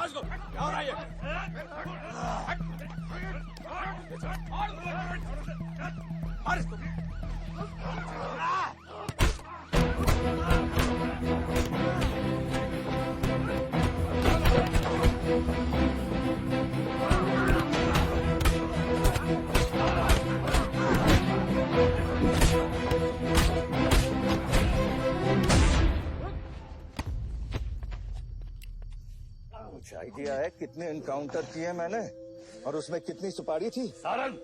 इसको। क्या हो रहा है ये? मार इसको। कुछ आइडिया है कितने एनकाउंटर किए मैंने और उसमें कितनी सुपारी थी? सारंग,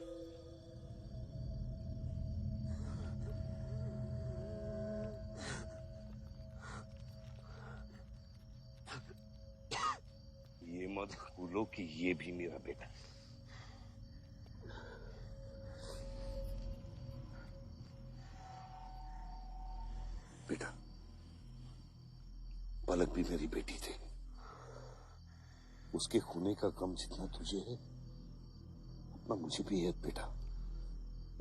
ये मत भूलो कि ये भी मेरा बेटा है। बेटा, पलक भी मेरी बेटी थी। उसके खूने का गम जितना तुझे है उतना मुझे भी है बेटा,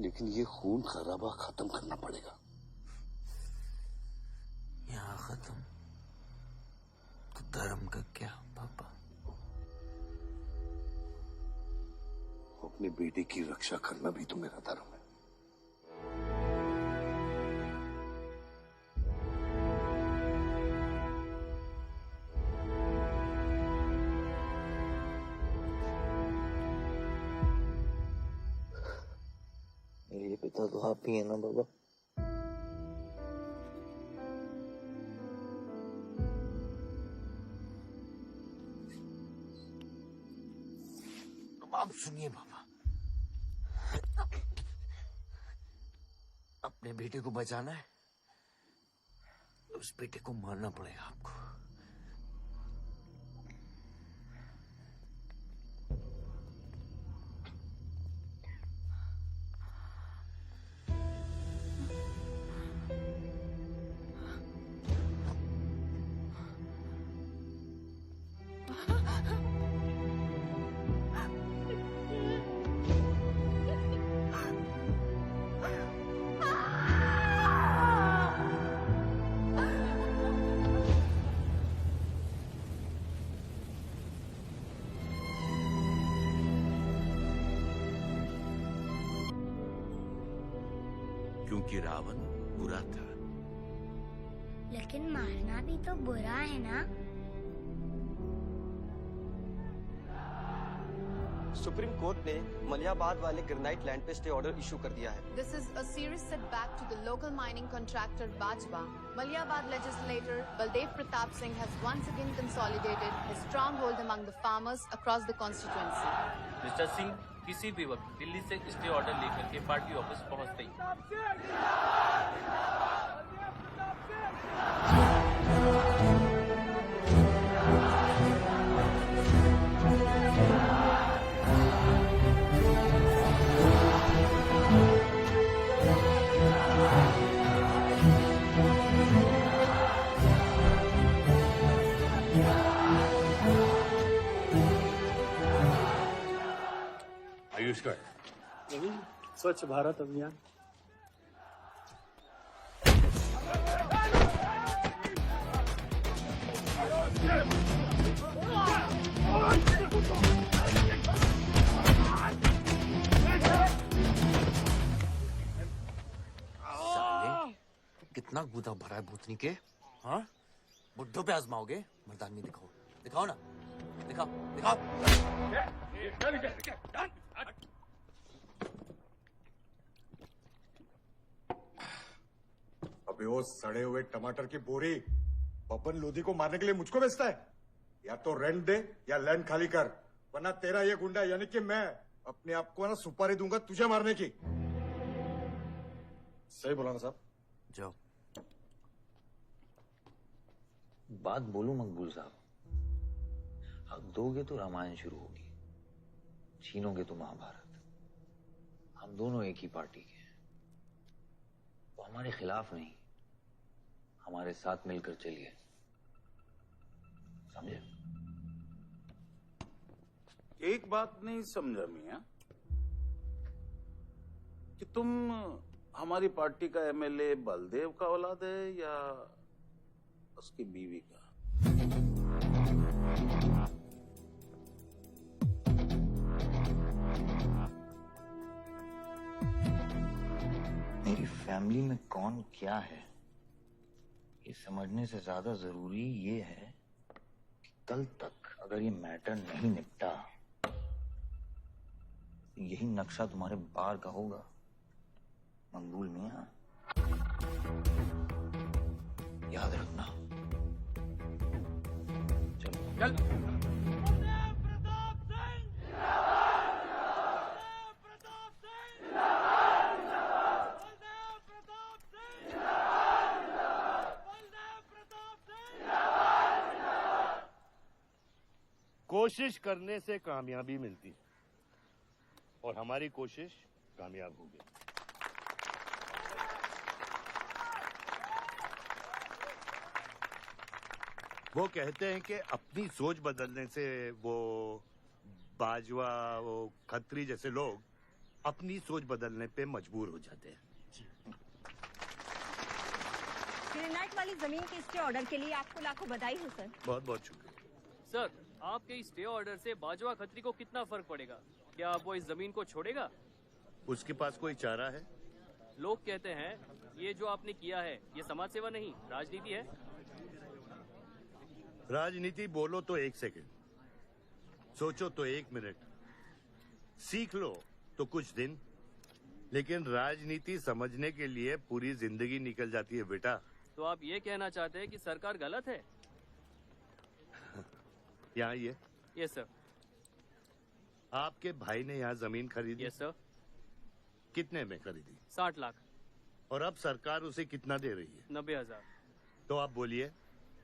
लेकिन ये खून खराबा खत्म करना पड़ेगा। यहाँ खत्म तो धर्म का क्या पापा? अपने बेटे की रक्षा करना भी तो मेरा धर्म है। मेरे पिता तो आप ही है ना बाबा? अब आप सुनिए बाबा, अपने बेटे को बचाना है तो उस बेटे को मारना पड़ेगा आपको। क्योंकि रावण बुरा था। लेकिन मारना भी तो बुरा है ना? सुप्रीम कोर्ट ने मलियाबाद वाले ग्रेनाइट लैंड पे स्टे ऑर्डर इशू कर दिया है। This is a serious setback to the local mining contractor Bajpa. Maliabad legislator Baldev Pratap Singh has once again consolidated his stronghold among the farmers across the constituency. Mister Singh किसी भी वक्त दिल्ली से stay order लेकर के party office पहुंचते ही आयुष्कर, स्वच्छ भारत अभियान। साले, कितना गुदा भरा है भूतनी के? हाँ, बुड्ढों पे आजमाओगे? मर्दानी दिखाओ, दिखाओ ना, दिखाओ, दिखाओ। अबे वो सड़े हुए टमाटर की बोरी बब्बन लोधी को मारने के लिए मुझको बेचता है? या तो रेंट दे या लैंड खाली कर, वरना तेरा ये गुंडा यानी कि मैं अपने आप को ना सुपारी दूंगा तुझे मारने की। सही बोला ना साहब? जाओ। बात बोलूं मकबूल साहब, हक दोगे तो रामायण शुरू होगी, छीनोगे तो महाभारत। हम दोनों एक ही पार्टी के हैं, वो हमारे खिलाफ नहीं, हमारे साथ मिलकर चलिए, समझे? एक बात नहीं समझा मियां कि तुम हमारी पार्टी का एमएलए बलदेव का औलाद है या उसकी बीवी का? फैमिली में कौन क्या है ये समझने से ज्यादा जरूरी ये है कि कल तक अगर ये मैटर नहीं निपटा यही नक्शा तुम्हारे बार का होगा मकबूल मियां। याद रखना। चल कोशिश करने से कामयाबी मिलती है और हमारी कोशिश कामयाब होगी। वो कहते हैं कि अपनी सोच बदलने से वो बाजवा वो खत्री जैसे लोग अपनी सोच बदलने पे मजबूर हो जाते हैं। ग्रेनाइट वाली जमीन के स्टे ऑर्डर के लिए आपको लाखों बधाई हो सर। बहुत बहुत शुक्रिया सर। आपके इस स्टे ऑर्डर से बाजवा खत्री को कितना फर्क पड़ेगा? क्या आप वो इस जमीन को छोड़ेगा? उसके पास कोई चारा है? लोग कहते हैं ये जो आपने किया है ये समाज सेवा नहीं राजनीति है। राजनीति बोलो तो 1 सेकंड, सोचो तो 1 मिनट, सीख लो तो कुछ दिन, लेकिन राजनीति समझने के लिए पूरी जिंदगी निकल जाती है बेटा। तो आप ये कहना चाहते हैं कि सरकार गलत है? यहाँ ये यस सर। आपके भाई ने यहाँ जमीन खरीदी? Yes sir. कितने में खरीदी? 60 लाख। और अब सरकार उसे कितना दे रही है? 90,000। तो आप बोलिए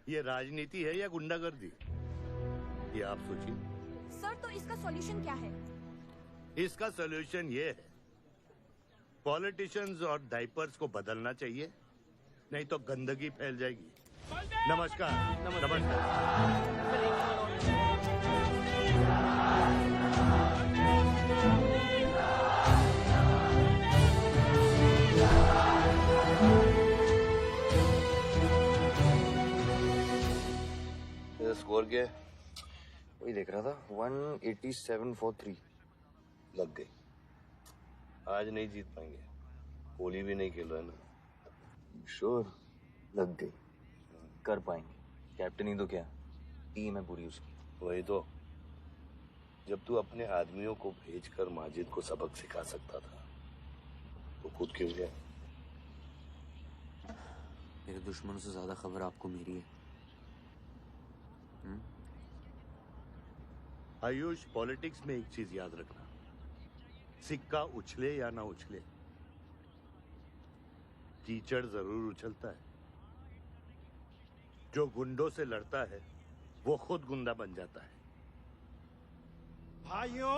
ये राजनीति है या गुंडागर्दी? ये आप सोचिए। सर तो इसका सॉल्यूशन क्या है? इसका सॉल्यूशन ये है पॉलिटिशियंस और डाइपर्स को बदलना चाहिए, नहीं तो गंदगी फैल जाएगी। नमस्कार। नमस्कार। स्कोर क्या है? वही देख रहा था 187 for 3। लग गई। आज नहीं जीत पाएंगे, होली भी नहीं खेल रहा है ना। श्योर लग गई, कर पाएंगे। कैप्टन ही तो क्या, टीम है पूरी उसकी। वही तो, जब तू अपने आदमियों को भेजकर माजिद को सबक सिखा सकता था तो खुद क्यों गया? मेरे दुश्मनों से ज्यादा खबर आपको मेरी है। आयुष, पॉलिटिक्स में एक चीज याद रखना, सिक्का उछले या ना उछले, कीचड़ जरूर उछलता है। जो गुंडों से लड़ता है वो खुद गुंडा बन जाता है। भाइयों,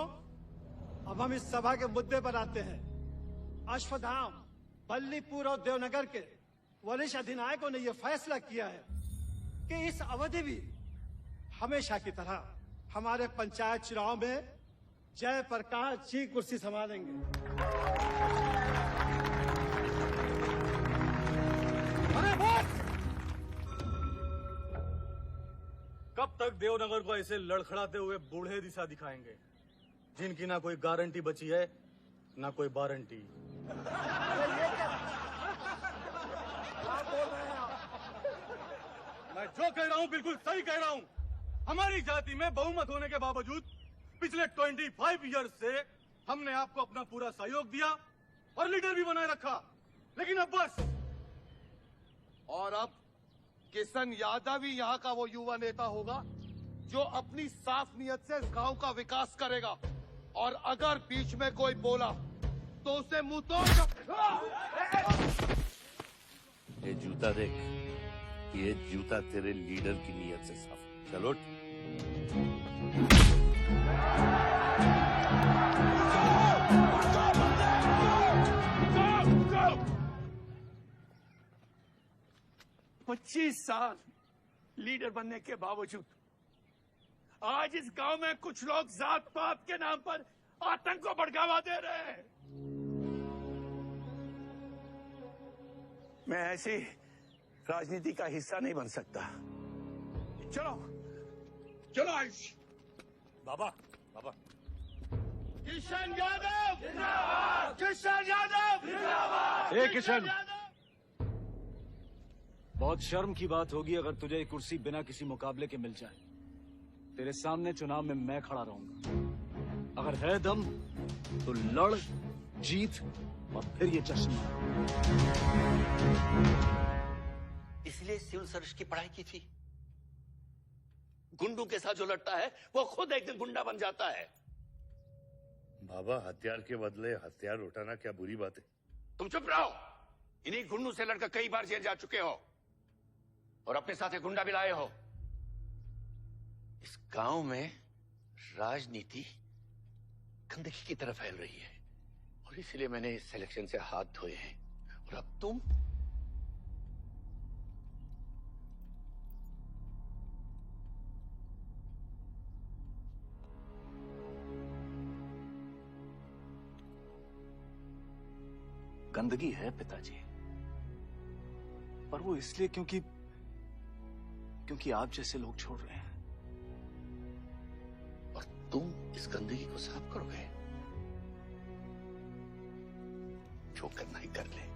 अब हम इस सभा के मुद्दे पर आते हैं। अश्वत्थाम, बल्लीपुर और देवनगर के वरिष्ठ अधिनायकों ने यह फैसला किया है कि इस अवधि भी हमेशा की तरह हमारे पंचायत चुनाव में जयप्रकाश जी कुर्सी संभालेंगे। अरे बस! कब तक देवनगर को ऐसे लड़खड़ाते हुए बूढ़े दिशा दिखाएंगे जिनकी ना कोई गारंटी बची है ना कोई वारंटी? मैं जो कह रहा हूँ बिल्कुल सही कह रहा हूँ। हमारी जाति में बहुमत होने के बावजूद पिछले 25 ईयर्स से हमने आपको अपना पूरा सहयोग दिया और लीडर भी बनाए रखा, लेकिन अब बस। और अब किशन यादव ही यहाँ का वो युवा नेता होगा जो अपनी साफ नियत से इस गांव का विकास करेगा, और अगर बीच में कोई बोला तो उसे मुंह तोड़। ये जूता देख, ये जूता तेरे लीडर की नियत से साफ। चलो साल लीडर बनने के बावजूद आज इस गांव में कुछ लोग जात पात के नाम पर आतंक को बढ़ावा दे रहे हैं। मैं ऐसी राजनीति का हिस्सा नहीं बन सकता। चलो चलो आयुष। बाबा, बाबा, किशन यादव जिंदाबाद, किशन यादव जिंदाबाद। ए किशन, बहुत शर्म की बात होगी अगर तुझे ये कुर्सी बिना किसी मुकाबले के मिल जाए। तेरे सामने चुनाव में मैं खड़ा रहूंगा। अगर है दम तो लड़, जीत और फिर ये जश्न। इसलिए सिविल सर्विस की पढ़ाई की थी। गुंडों के साथ जो लड़ता है वो खुद एक दिन गुंडा बन जाता है। बाबा, हथियार के बदले हथियार उठाना क्या बुरी बात है? तुम चुप रहो। इन्हीं गुंडों से लड़कर कई बार जेल जा चुके हो और अपने साथ एक गुंडा भी लाए हो। इस गांव में राजनीति गंदगी की तरफ फैल रही है और इसलिए मैंने इस सिलेक्शन से हाथ धोए हैं। और अब तुम गंदगी है पिताजी, पर वो इसलिए क्योंकि आप जैसे लोग छोड़ रहे हैं। और तुम इस गंदगी को साफ करोगे? जो करना ही कर ले।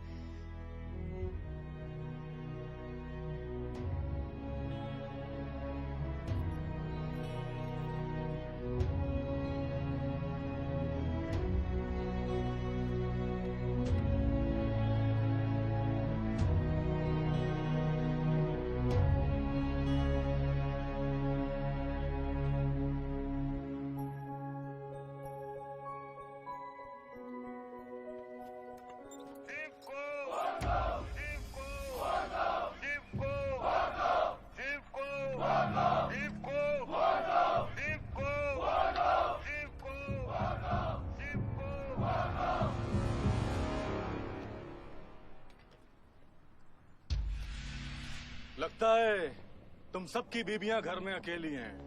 लगता है तुम सबकी बीबियां घर में अकेली हैं।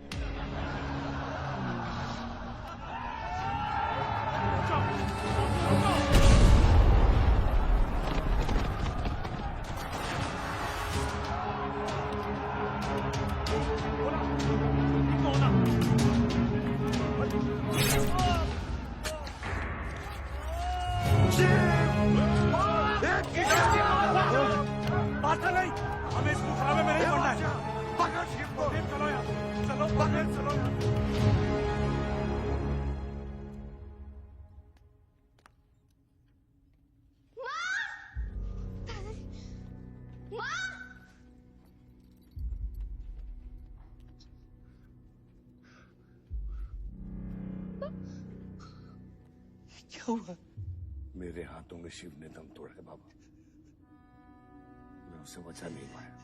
बात नहीं, हमें इस मुखरामे में नहीं पड़ना है। पकड़ शिव को। चलो यार, चलो पकड़, चलो यार। क्या हुआ? मेरे हाथों में शिव ने दम तोड़ा है बाबा। मैं उसे बचा नहीं पाया।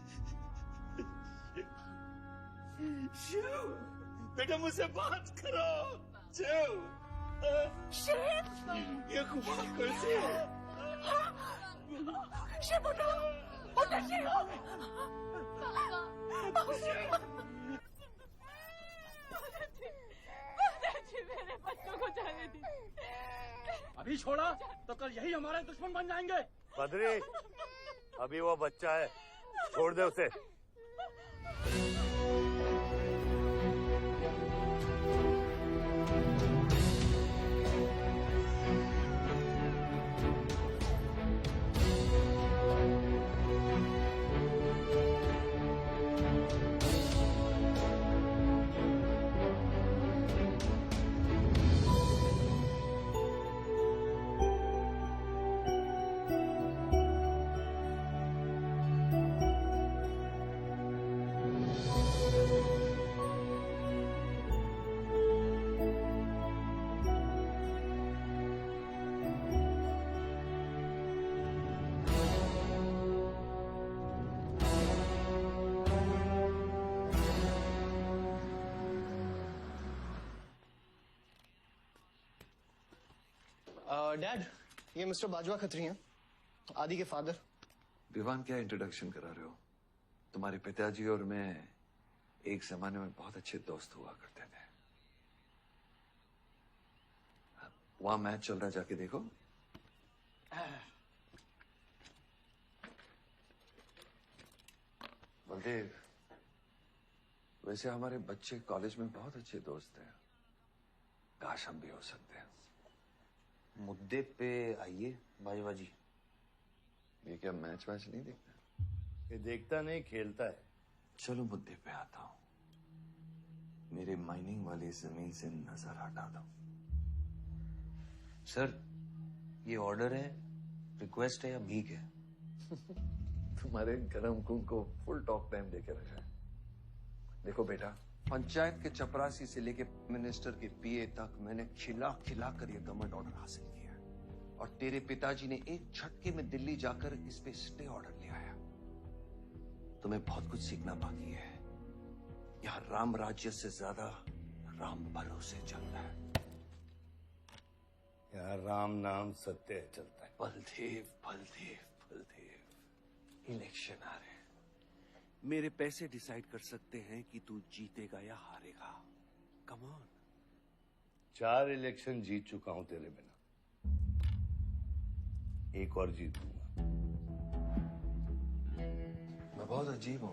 शिव, बेटा मुझसे बात करो। शिव, शिव, ये खुदा कैसे है? शिव उठो, उठो शिव। मेरे बच्चों को जाने दी। अभी छोड़ा तो कल यही हमारे दुश्मन बन जाएंगे। बद्री, अभी वो बच्चा है, छोड़ दे उसे। डैड, ये मिस्टर बाजवा खत्री हैं, आदि के फादर। विवान, क्या इंट्रोडक्शन करा रहे हो? तुम्हारे पिताजी और मैं एक जमाने में बहुत अच्छे दोस्त हुआ करते थे। वहां मैच चल रहा, जाके देखो। बलदेव, वैसे हमारे बच्चे कॉलेज में बहुत अच्छे दोस्त हैं। काश हम भी हो सकते हैं। मुद्दे पे आइए बाजवा जी। ये क्या मैच वैच नहीं देखता? ये देखता नहीं, खेलता है। चलो मुद्दे पे आता हूँ। मेरे माइनिंग वाली जमीन से नजर हटा दो। सर, ये ऑर्डर है, रिक्वेस्ट है या भीख है? तुम्हारे गरम खून को फुल टॉक टाइम देके रखा है। देखो बेटा, पंचायत के चपरासी से लेके मिनिस्टर के पीए तक मैंने खिला खिला कर ये गवर्नमेंट ऑर्डर हासिल किया है। और तेरे पिताजी ने एक झटके में दिल्ली जाकर इस पे स्टे ऑर्डर ले आया। तुम्हें बहुत कुछ सीखना बाकी है। यहाँ राम राज्य से ज्यादा राम भरोसे चलता है। यहाँ राम नाम सत्य चलता है। बलदेव बलदेव बलदेव, इलेक्शन आ रहे हैं। मेरे पैसे डिसाइड कर सकते हैं कि तू जीतेगा या हारेगा। Come on. 4 इलेक्शन जीत चुका हूं तेरे बिना, एक और जीतूंगा। मैं बहुत अजीब हूं।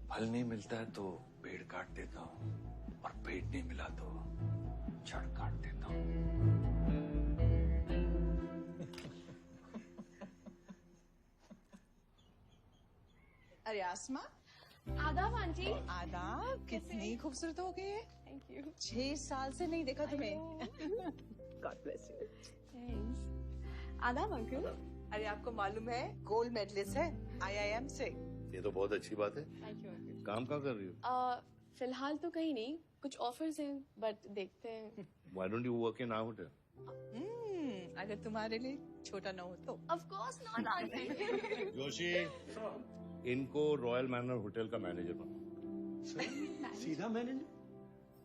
फल नहीं मिलता है तो पेड़ काट देता हूं, और पेड़ नहीं मिला तो जड़ काट देता हूं। अरे आसमा, आदाब आंटी। आदाब। कितनी खूबसूरत हो गई है। Thank you. 6 साल से नहीं देखा तुम्हें। God bless you. थैंक्स। आदाब अंकल। अरे आपको मालूम है गोल्ड मेडलिस्ट है IIM से। ये तो बहुत अच्छी बात है। Thank you uncle. काम कहाँ कर रही हो? फिलहाल तो कहीं नहीं, कुछ ऑफर्स हैं बट देखते हैं। Why don't you work in our hotel? अगर तुम्हारे लिए छोटा ना हो तो। Of course not aunty. Joshi, इनको रॉयल मैनर होटल का मैनेजर बनो। सीधा मैनेजर?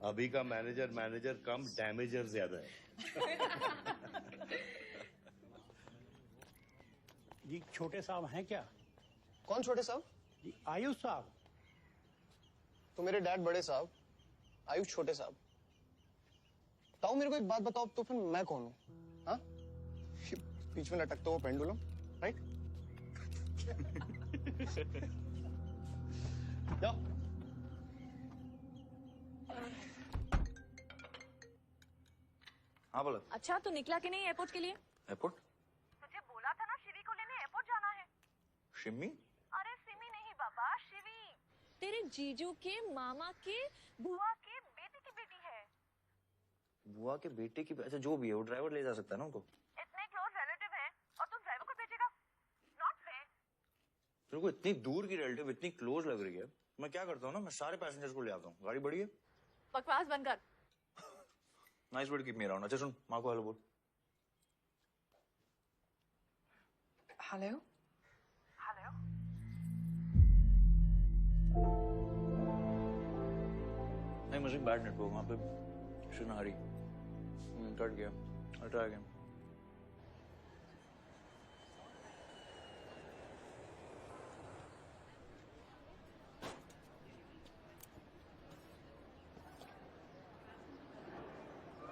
अभी का मैनेजर कम डैमेजर ज्यादा है। जी छोटे साहब हैं क्या? कौन छोटे साहब? जी आयुष साहब। तो मेरे डैड बड़े साहब, आयुष छोटे साहब। ताऊ मेरे को एक बात बताओ, तो फिर मैं कौन हूँ? हाँ? बीच में लटकता हुआ पेंडुलम, राइट? जाओ। हाँ बोला। अच्छा, तो निकला कि नहीं एयरपोर्ट के लिए? एयरपोर्ट? तुझे बोला था ना शिवी को लेने एयरपोर्ट जाना है। शिमी? अरे सिमी नहीं बाबा, शिवी। तेरे जीजू के मामा के बुआ के बेटे की बेटी है। बुआ के बेटे की? अच्छा जो भी है, वो ड्राइवर ले जा सकता है ना उनको? इतने क्लोज रिलेटिव है और तुम ड्राइवर को भेजेगा? Not fair. तेरे को इतनी दूर की रिलेटिव इतनी क्लोज लग रही है, मैं क्या करता हूँ ना, मैं सारे पैसेंजर्स को ले आता हूँ। गाड़ी बड़ी है। बकवास बंद कर। Nice word, keep me around. अच्छा सुन, माँ को हेलो बोल। हेलो। हेलो। नहीं, मुझे बैड नेटवर्क वहाँ पे। शुन हरी कट गया। I'll try again.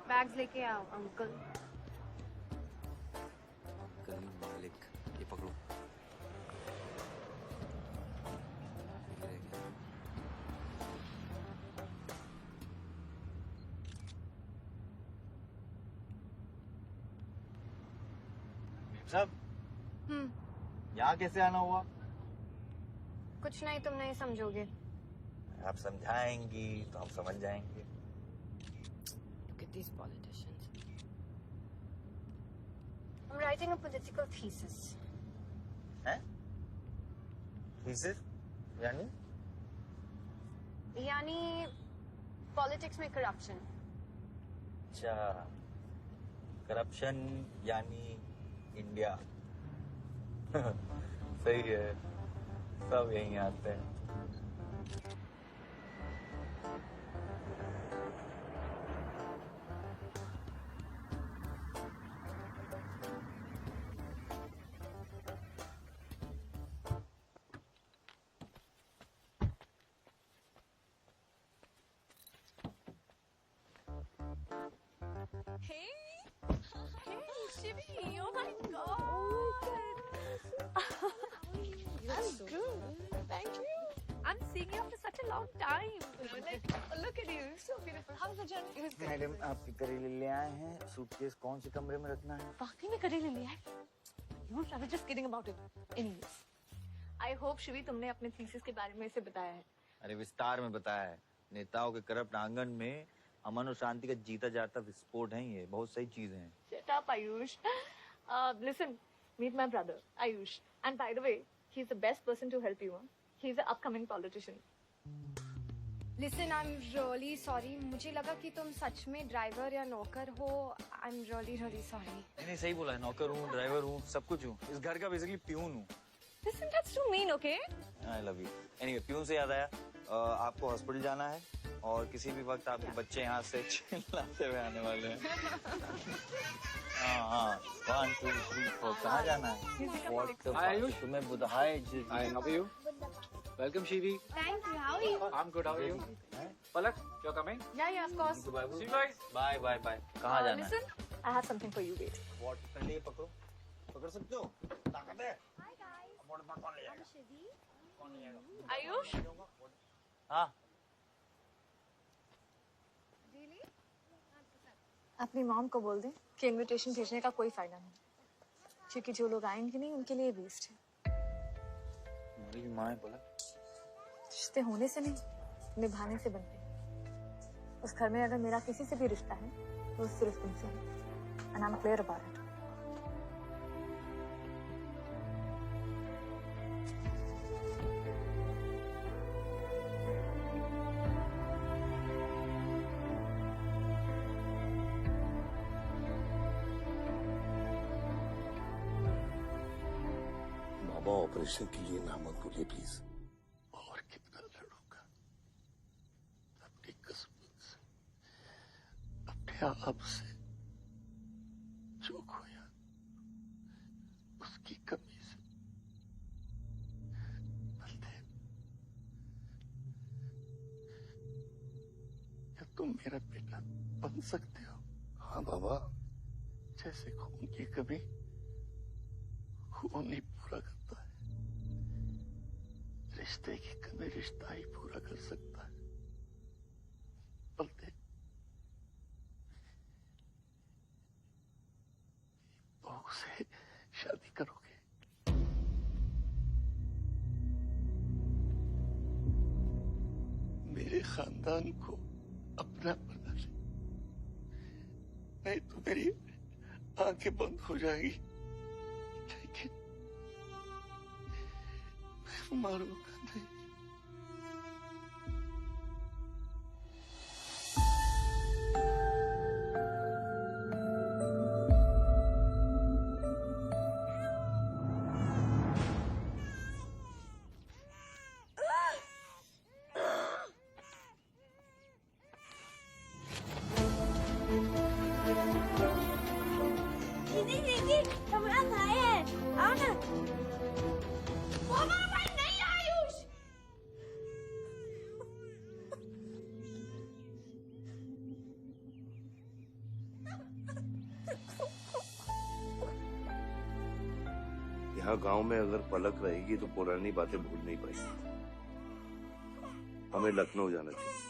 बैग्स लेके आओ अंकल। गली मालिक, ये पकड़ो। साहब, यहाँ कैसे आना हुआ? कुछ नहीं, तुम नहीं समझोगे। आप समझाएंगी तो हम समझ जाएंगे। Look at these politicians. I'm writing a political thesis. हैं? Thesis? यानी? यानी पॉलिटिक्स में करप्शन। अच्छा, करप्शन यानी इंडिया। सही है, सब यहीं आते हैं। Shivi, oh my God. I'm good. Thank you. I'm seeing you after such a a long time. Like, look at you, so beautiful. How's the journey? It was good. Madam आपके करेले ले आए हैं, सूटकेस कौन से कमरे में रखना है? वाकई में करेले ले आए? I was just kidding about it. Anyways, I hope Shivi तुमने अपने थीसिस के बारे में इसे बताया है. अरे विस्तार में बताया है। नेताओं के करप्ट आंगन में अमन और शांति का जीता जाता विस्फोट है ये। बहुत सही चीजें हैं। Shut up, Ayush. Listen, meet my brother, Ayush. And by the way, he's the best person to help you. Huh? He's an upcoming politician. Listen, I'm really sorry. मुझे लगा कि तुम सच में ड्राइवर या नौकर हो. I'm really sorry. नहीं सही बोला है। नौकर हूँ, ड्राइवर हूँ, सब कुछ हूँ। इस घर का बेसिकली प्यून हूँ। Listen, that's too mean, okay? I love you. Anyway, peon से याद आया, आपको हॉस्पिटल जाना है और किसी भी वक्त आपके बच्चे यहाँ से चिल्लाते हुए आने वाले हैं। हाँ 1 2 3 4 कहाँ जाना है? आयुष तुम्हें बधाई। Hi, how are you? Welcome, Shivi. Thank you. How are you? I'm good. How are you? Palak, you're coming? Yeah, of course. See you guys. Bye. कहाँ जाना है? Listen, I have something for you. Wait. What? पहले ये पकड़ो। पकड़ सकते हो? ताकत है? Hi guys. कौन ले जाएगा? I'm Shivi. Ayush? हाँ। Really? अपनी मॉम को बोल दे कि इनविटेशन भेजने का कोई फायदा नहीं, क्योंकि जो लोग आएंगे नहीं उनके लिए वेस्ट है। मेरी माँ बोला रिश्ते होने से नहीं, निभाने से बनते हैं। उस घर में अगर मेरा किसी से भी रिश्ता है तो सिर्फ तुमसे है। And I'm clear about it. Baba operation के लिए ना मत बोलिए प्लीज। और कितना लड़ूंगा अपनी किस्मत से, अपने आप से, जो खोया उसकी कमी से। बलदेव, क्या तुम मेरा बेटा बन सकते हो? हाँ बाबा। जैसे खून की कमी खून ही पूरा करता है, रिश्ते की कमी रिश्ता ही पूरा कर सकता है। बलदेव, बहू से शादी करोगे? मेरे खानदान को अपना बना ले, नहीं तो मेरी आंखें बंद हो जाएगी। लेकिन मैं मारूंगा नहीं। दीदी, कमरा खाए है। आओ ना। बाबा भाई नहीं आयुष। यहाँ गांव में अगर पलक रहेगी तो पुरानी बातें भूल नहीं पाएगी। हमें लखनऊ जाना चाहिए।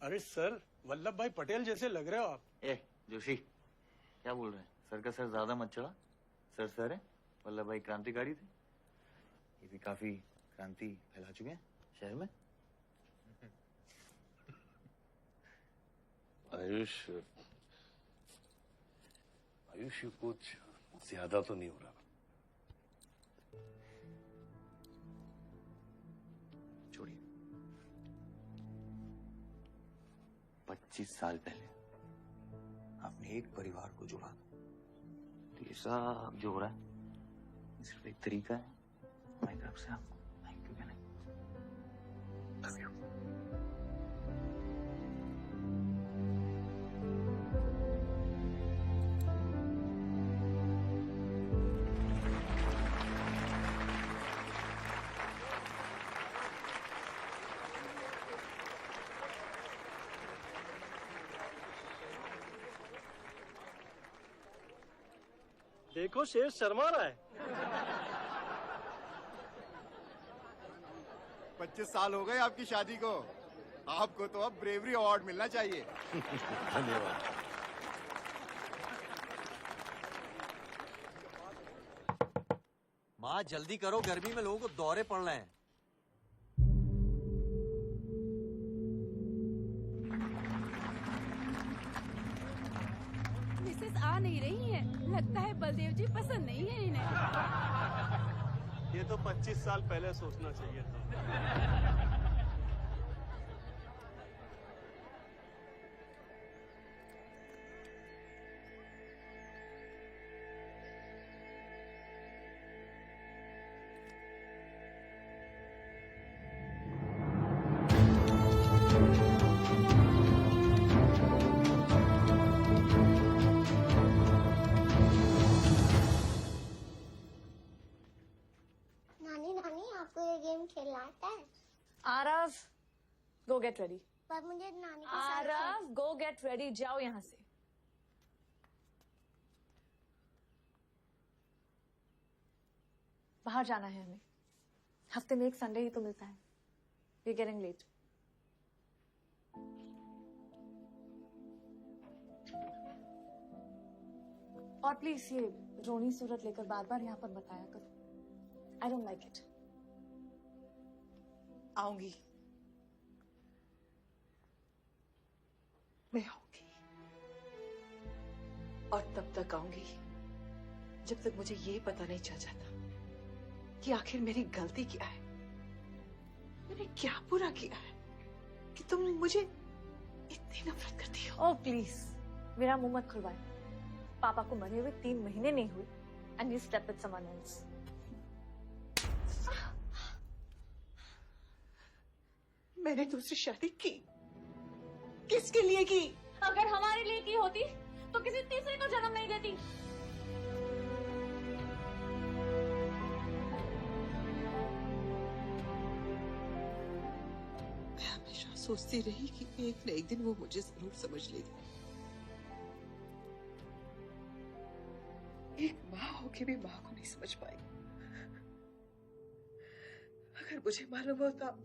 अरे सर, वल्लभ भाई पटेल जैसे लग रहे हो आप। जोशी क्या बोल रहे हैं? सर का सर ज्यादा मत चढ़ा। सर है। वल्लभ भाई क्रांतिकारी थे, ये भी काफी क्रांति फैला चुके हैं शहर में। आयुष कुछ ज्यादा तो नहीं हो रहा? छोड़िए। 25 साल पहले आपने एक परिवार को जोड़ा, तो ये सब जो हो रहा है सिर्फ एक तरीका है हमारी तरफ से आपको थैंक यू कहने। Love you. देखो शेर शर्मा रहा है। 25 साल हो गए आपकी शादी को, आपको तो अब ब्रेवरी अवार्ड मिलना चाहिए। धन्यवाद। माँ जल्दी करो, गर्मी में लोगों को दौरे पड़ रहे हैं। मिसेस आ नहीं रही है, लगता है बलदेव जी पसंद नहीं है इन्हें। ये तो 25 साल पहले सोचना चाहिए था। खेलना आता है? आरव, गो गेट रेडी। पर मुझे नानी के साथ आरव, गो गेट रेडी, जाओ यहाँ से। बाहर जाना है हमें, हफ्ते में एक संडे ही तो मिलता है। We getting late. और प्लीज ये रोनी सूरत लेकर बार बार यहाँ पर बताया करो। I don't like it. आऊंगी, मैं आऊंगी, और तब तक आऊंगी जब तक मुझे ये पता नहीं चल जाता कि आखिर मेरी गलती क्या है, मैंने क्या बुरा किया है कि तुम मुझे इतनी नफरत करती हो। ओह प्लीज, मेरा मुंह मत खुलवाए। पापा को मरे हुए 3 महीने नहीं हुए and you step with someone else. मैंने दूसरी शादी की, किसके लिए की? अगर हमारे लिए की होती तो किसी तीसरे को जन्म नहीं देती। मैं हमेशा सोचती रही कि एक न एक दिन वो मुझे जरूर समझ लेगी। एक माँ होके भी माँ को नहीं समझ पाई। अगर मुझे मालूम होता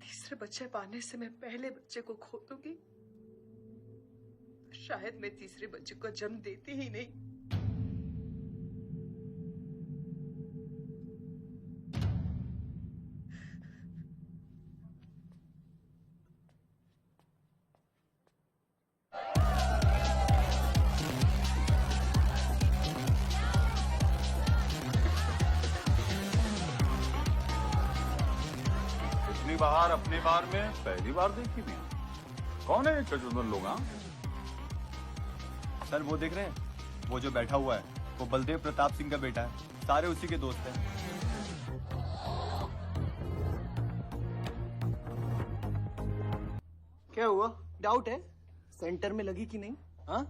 तीसरे बच्चे पाने से मैं पहले बच्चे को खो दूंगी, शायद मैं तीसरे बच्चे को जन्म देती ही नहीं। बाहर अपने बार में पहली बार देखी भी। कौन है चचुंदर लोग? सर वो देख रहे हैं, वो जो बैठा हुआ है वो बलदेव प्रताप सिंह का बेटा है, सारे उसी के दोस्त हैं। क्या हुआ? डाउट है सेंटर में लगी कि नहीं? हाँ?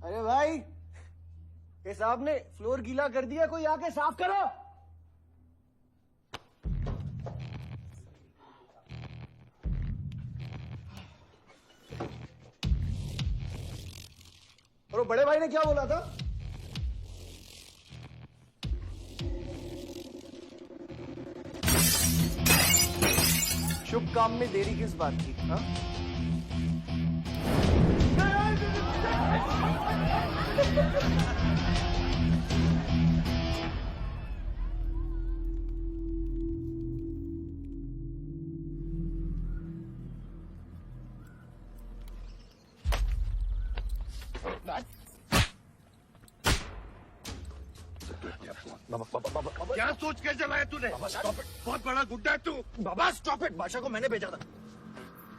अरे भाई, ये साहब ने फ्लोर गीला कर दिया, कोई आके साफ करो। और बड़े भाई ने क्या बोला था? शुभ काम में देरी किस बात की? हाँ? क्या सोच के चलाया तूने? बहुत बड़ा गुड्डा है तू। बाबा स्टॉप इट, बादशाह को मैंने भेजा था।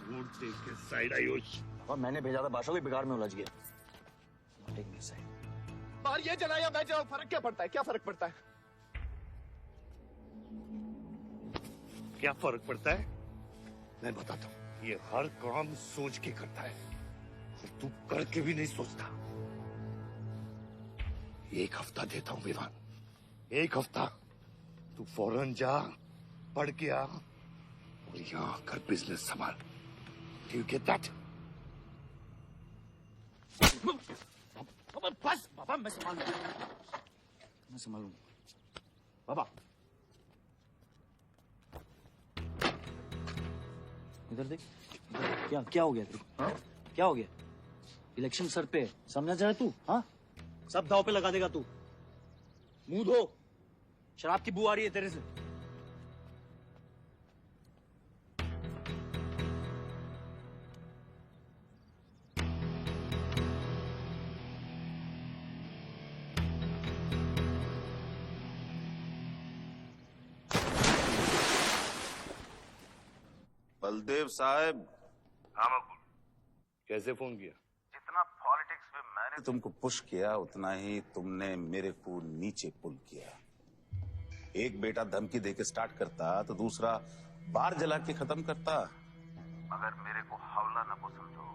वोट देख के साइड आयुष। और मैंने भेजा था, बादशाह भी बिगाड़ में उलझ गया। बाहर ये जला या मैं जलाऊं, फर्क क्या पड़ता है? क्या फर्क पड़ता है? क्या फर्क पड़ता है? मैं बताता हूँ। ये हर काम सोच के करता है और तू करके भी नहीं सोचता। 1 हफ्ता देता हूँ विवान, 1 हफ्ता। तू फौरन जा, पढ़ के आ और यहाँ आकर बिजनेस संभाल। Do you get that? बस बाबा, मैं संभालूंगा बाबा। इधर देख, क्या क्या हो गया तेरे को? हाँ? क्या हो गया? इलेक्शन सर पे समझा जाए तू? हाँ, सब दाव पे लगा देगा तू। मुंह धो, शराब की बू आ रही है तेरे से। बलदेव साहब। हाँ मकबूल, कैसे फोन किया? जितना पॉलिटिक्स में मैंने तुमको पुश किया उतना ही तुमने मेरे को नीचे पुल किया। एक बेटा धमकी देके स्टार्ट करता तो दूसरा बार जला के खत्म करता। मगर मेरे को हौला न को समझो।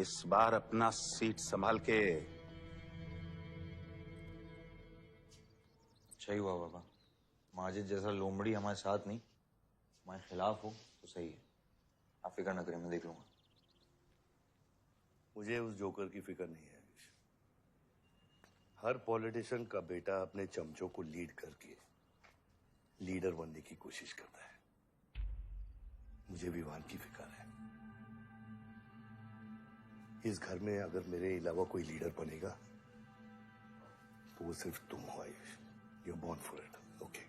इस बार अपना सीट संभाल के। सही हुआ बाबा, माजिद जैसा लोमड़ी हमारे साथ नहीं, हमारे खिलाफ हो तो सही है। आप फिक्र न करें, मैं देख लूंगा। मुझे उस जोकर की फिक्र नहीं है। हर पॉलिटिशियन का बेटा अपने चमचों को लीड करके लीडर बनने की कोशिश करता है। मुझे विवान की फिक्र है। इस घर में अगर मेरे अलावा कोई लीडर बनेगा तो वो सिर्फ तुम हो Ayush. You are born for it, okay?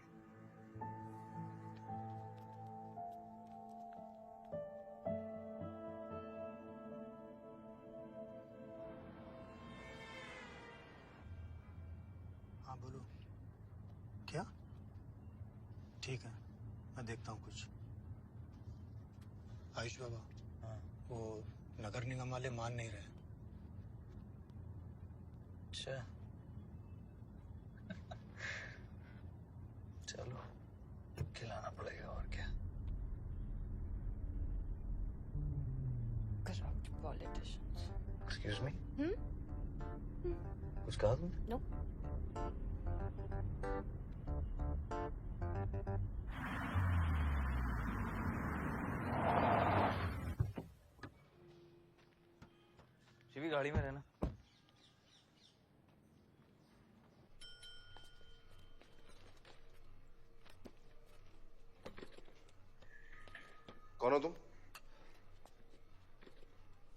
हाँ बोलो। क्या? ठीक है, मैं देखता हूँ कुछ। आयुष बाबा, हाँ, वो नगर निगम वाले मान नहीं रहे। अच्छा, चलो खिलाना पड़ेगा और क्या। Corrupt politicians. Excuse me, Hmm? कुछ कहा तुमने? No. शिवी, गाड़ी में रहना। कौन हो तुम?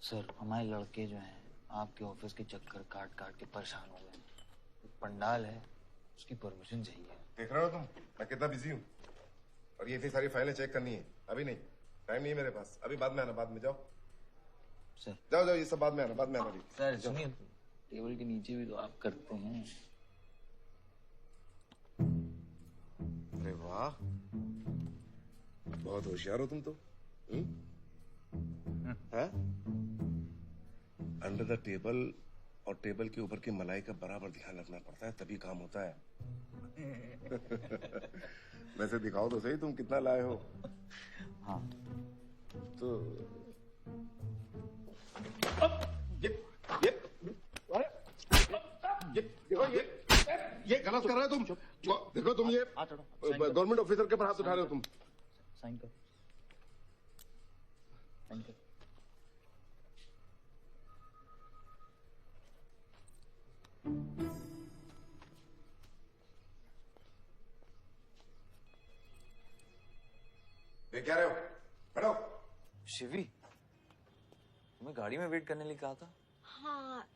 सर, हमारे लड़के जो हैं आपके ऑफिस के चक्कर काट काट के परेशान हो गए। एक पंडाल है, उसकी परमिशन चाहिए। देख रहे हो तुम मैं कितना बिजी हूँ, और ये इतनी सारी फाइलें चेक करनी है। अभी नहीं, टाइम नहीं है मेरे पास। अभी बाद में आना, बाद में जाओ। सर जाओ जाओ, ये सब बाद में आना, बाद में आना। अभी सर सुनिए, टेबल के नीचे भी तो आप करते हैं। अरे वाह, बहुत होशियार हो तुम तो। अंडर द टेबल और टेबल के ऊपर की मलाई का बराबर ध्यान रखना पड़ता है, तभी काम होता है। वैसे दिखाओ तो सही तुम कितना लाए हो। हाँ तो ये गलत कर रहे हो तुम। देखो तुम ये गवर्नमेंट ऑफिसर के ऊपर हाथ उठा रहे हो तुम। साइन कर, साइन कर। देख क्या रहे हो? बैठो। शिवी, तुम्हें गाड़ी में वेट करने लिए कहा था। हाँ,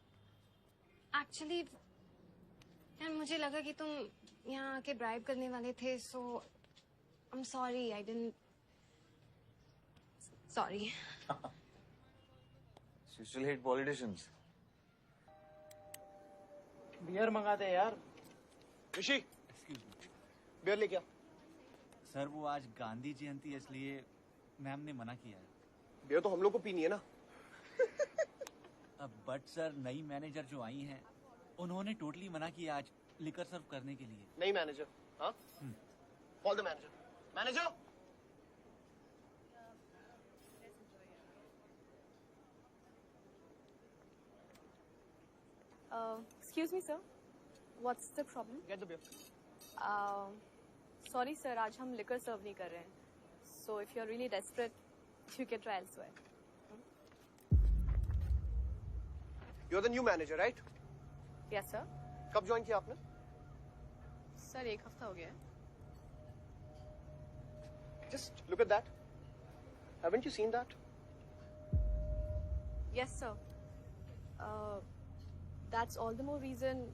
एक्चुअली यार मुझे लगा कि तुम यहाँ आके ब्राइब करने वाले थे, so I am sorry, I didn't. Sorry. You still hate politicians. Beer मंगाते हैं यार। ऋषि, बियर ले क्या? सर वो आज गांधी जयंती है, इसलिए मैम ने मना किया है। बियर तो हम लोग को पीनी है ना। अब बट सर, नई मैनेजर जो आई हैं उन्होंने टोटली मना किया आज लिकर सर्व करने के लिए। नहीं मैनेजर, हाँ? Call the manager. Manager, Excuse me, sir. What's the problem? get the beer. Sorry, sir. आज हम liquor serve नहीं कर रहे हैं. So if you're really desperate, you can try elsewhere. You're the new manager, right? Yes, sir. कब join किया आपने? Sir 1 हफ्ता हो गया है. Just look at that. Haven't you seen that? Yes, sir. That's all the more reason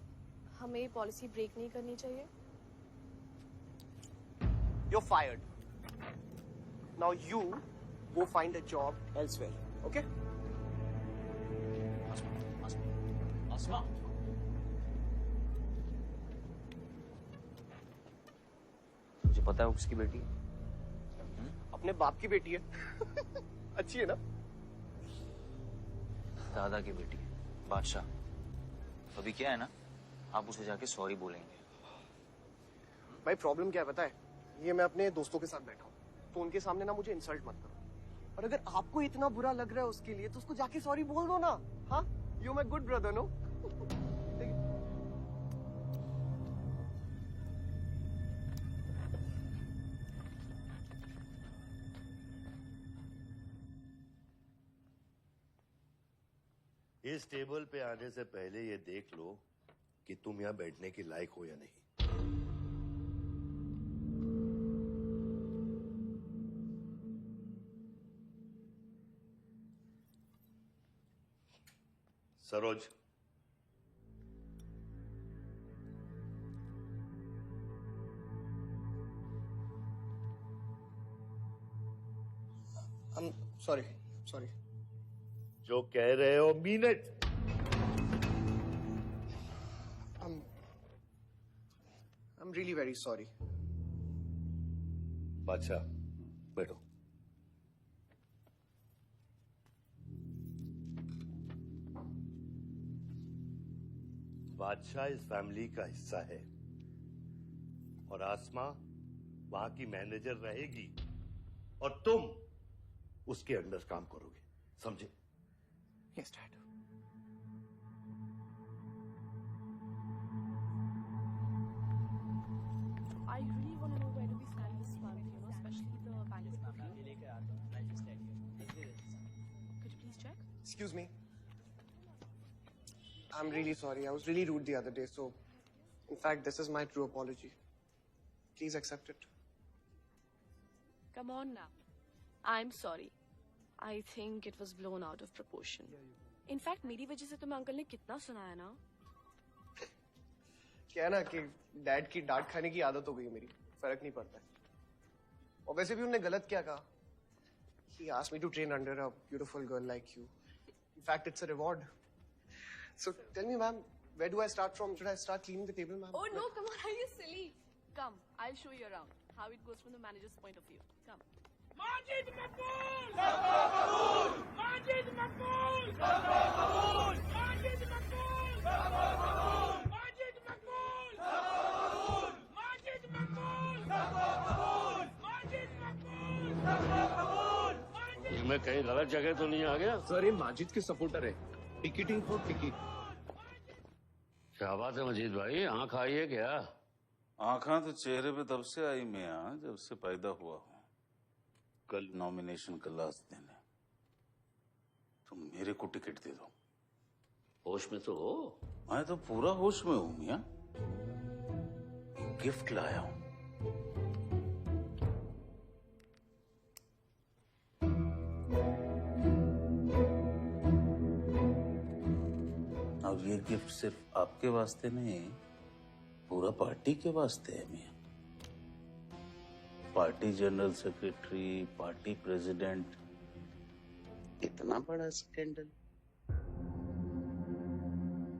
हमें policy break नहीं करनी चाहिए. You're fired. Now you go find a job elsewhere. Okay? आसमा, मुझे पता है वो किसकी बेटी है. अपने बाप की बेटी है. अच्छी है ना? दादा की बेटी है, बादशाह. अभी क्या है ना, आप उसे जाके सॉरी बोलेंगे. भाई प्रॉब्लम क्या है पता है? ये मैं अपने दोस्तों के साथ बैठा हूँ, तो उनके सामने ना मुझे इंसल्ट मत करो. और अगर आपको इतना बुरा लग रहा है उसके लिए, तो उसको जाके सॉरी बोल दो ना. हाँ, you my good brother, no? इस टेबल पे आने से पहले ये देख लो कि तुम यहाँ बैठने के लायक हो या नहीं. सरोज, सॉरी. जो कह रहे हो mean it. I'm really very sorry. बादशाह, बैठो. बादशाह इस फैमिली का हिस्सा है और आसमा वहां की मैनेजर रहेगी और तुम उसके अंडर काम करोगे, समझे? Yes, Dad. I really want to know where do we stand this month, you know, especially the bank review. Could you please check? Excuse me. I'm really sorry. I was really rude the other day, so in fact, this is my true apology. Please accept it. Come on now. I'm sorry. I think it was blown out of proportion. In fact, मेरी वजह से तुम्हें uncle ने कितना सुनाया ना? क्या है ना कि डैड की डांट खाने की आदत हो गई है मेरी. फर्क नहीं पड़ता है. और वैसे भी उन्होंने गलत क्या कहा? He asked me to train under a beautiful girl like you. In fact, it's a reward. So tell me, ma'am, where do I start from? Should I start cleaning the table, ma'am? Oh no, come on, are you silly? Come, I'll show you around how it goes from the manager's point of view. Come. Majid मकबूल! कबूल! माजिद मकबूल! कबूल! माजिद मकबूल! कबूल! माजिद मकबूल! कबूल! माजिद मकबूल! कबूल! माजिद मकबूल! कबूल! मैं कहीं गलत जगह तो नहीं आ गया? सर, ये माजिद के सपोर्टर है. Ticketing for ticket. क्या बात है मजीद भाई, आंख आई है क्या? आंखा तो चेहरे पे तब से आई मियां जब से पैदा हुआ हूं. कल नॉमिनेशन का लास्ट दिन है, तो मेरे को टिकट दे दो. होश में तो हो? मैं तो पूरा होश में हूं मियां. गिफ्ट लाया हूं. अब ये गिफ्ट सिर्फ आपके वास्ते नहीं, पूरा पार्टी के वास्ते है मियां. Party general secretary, party president, इतना बड़ा scandal.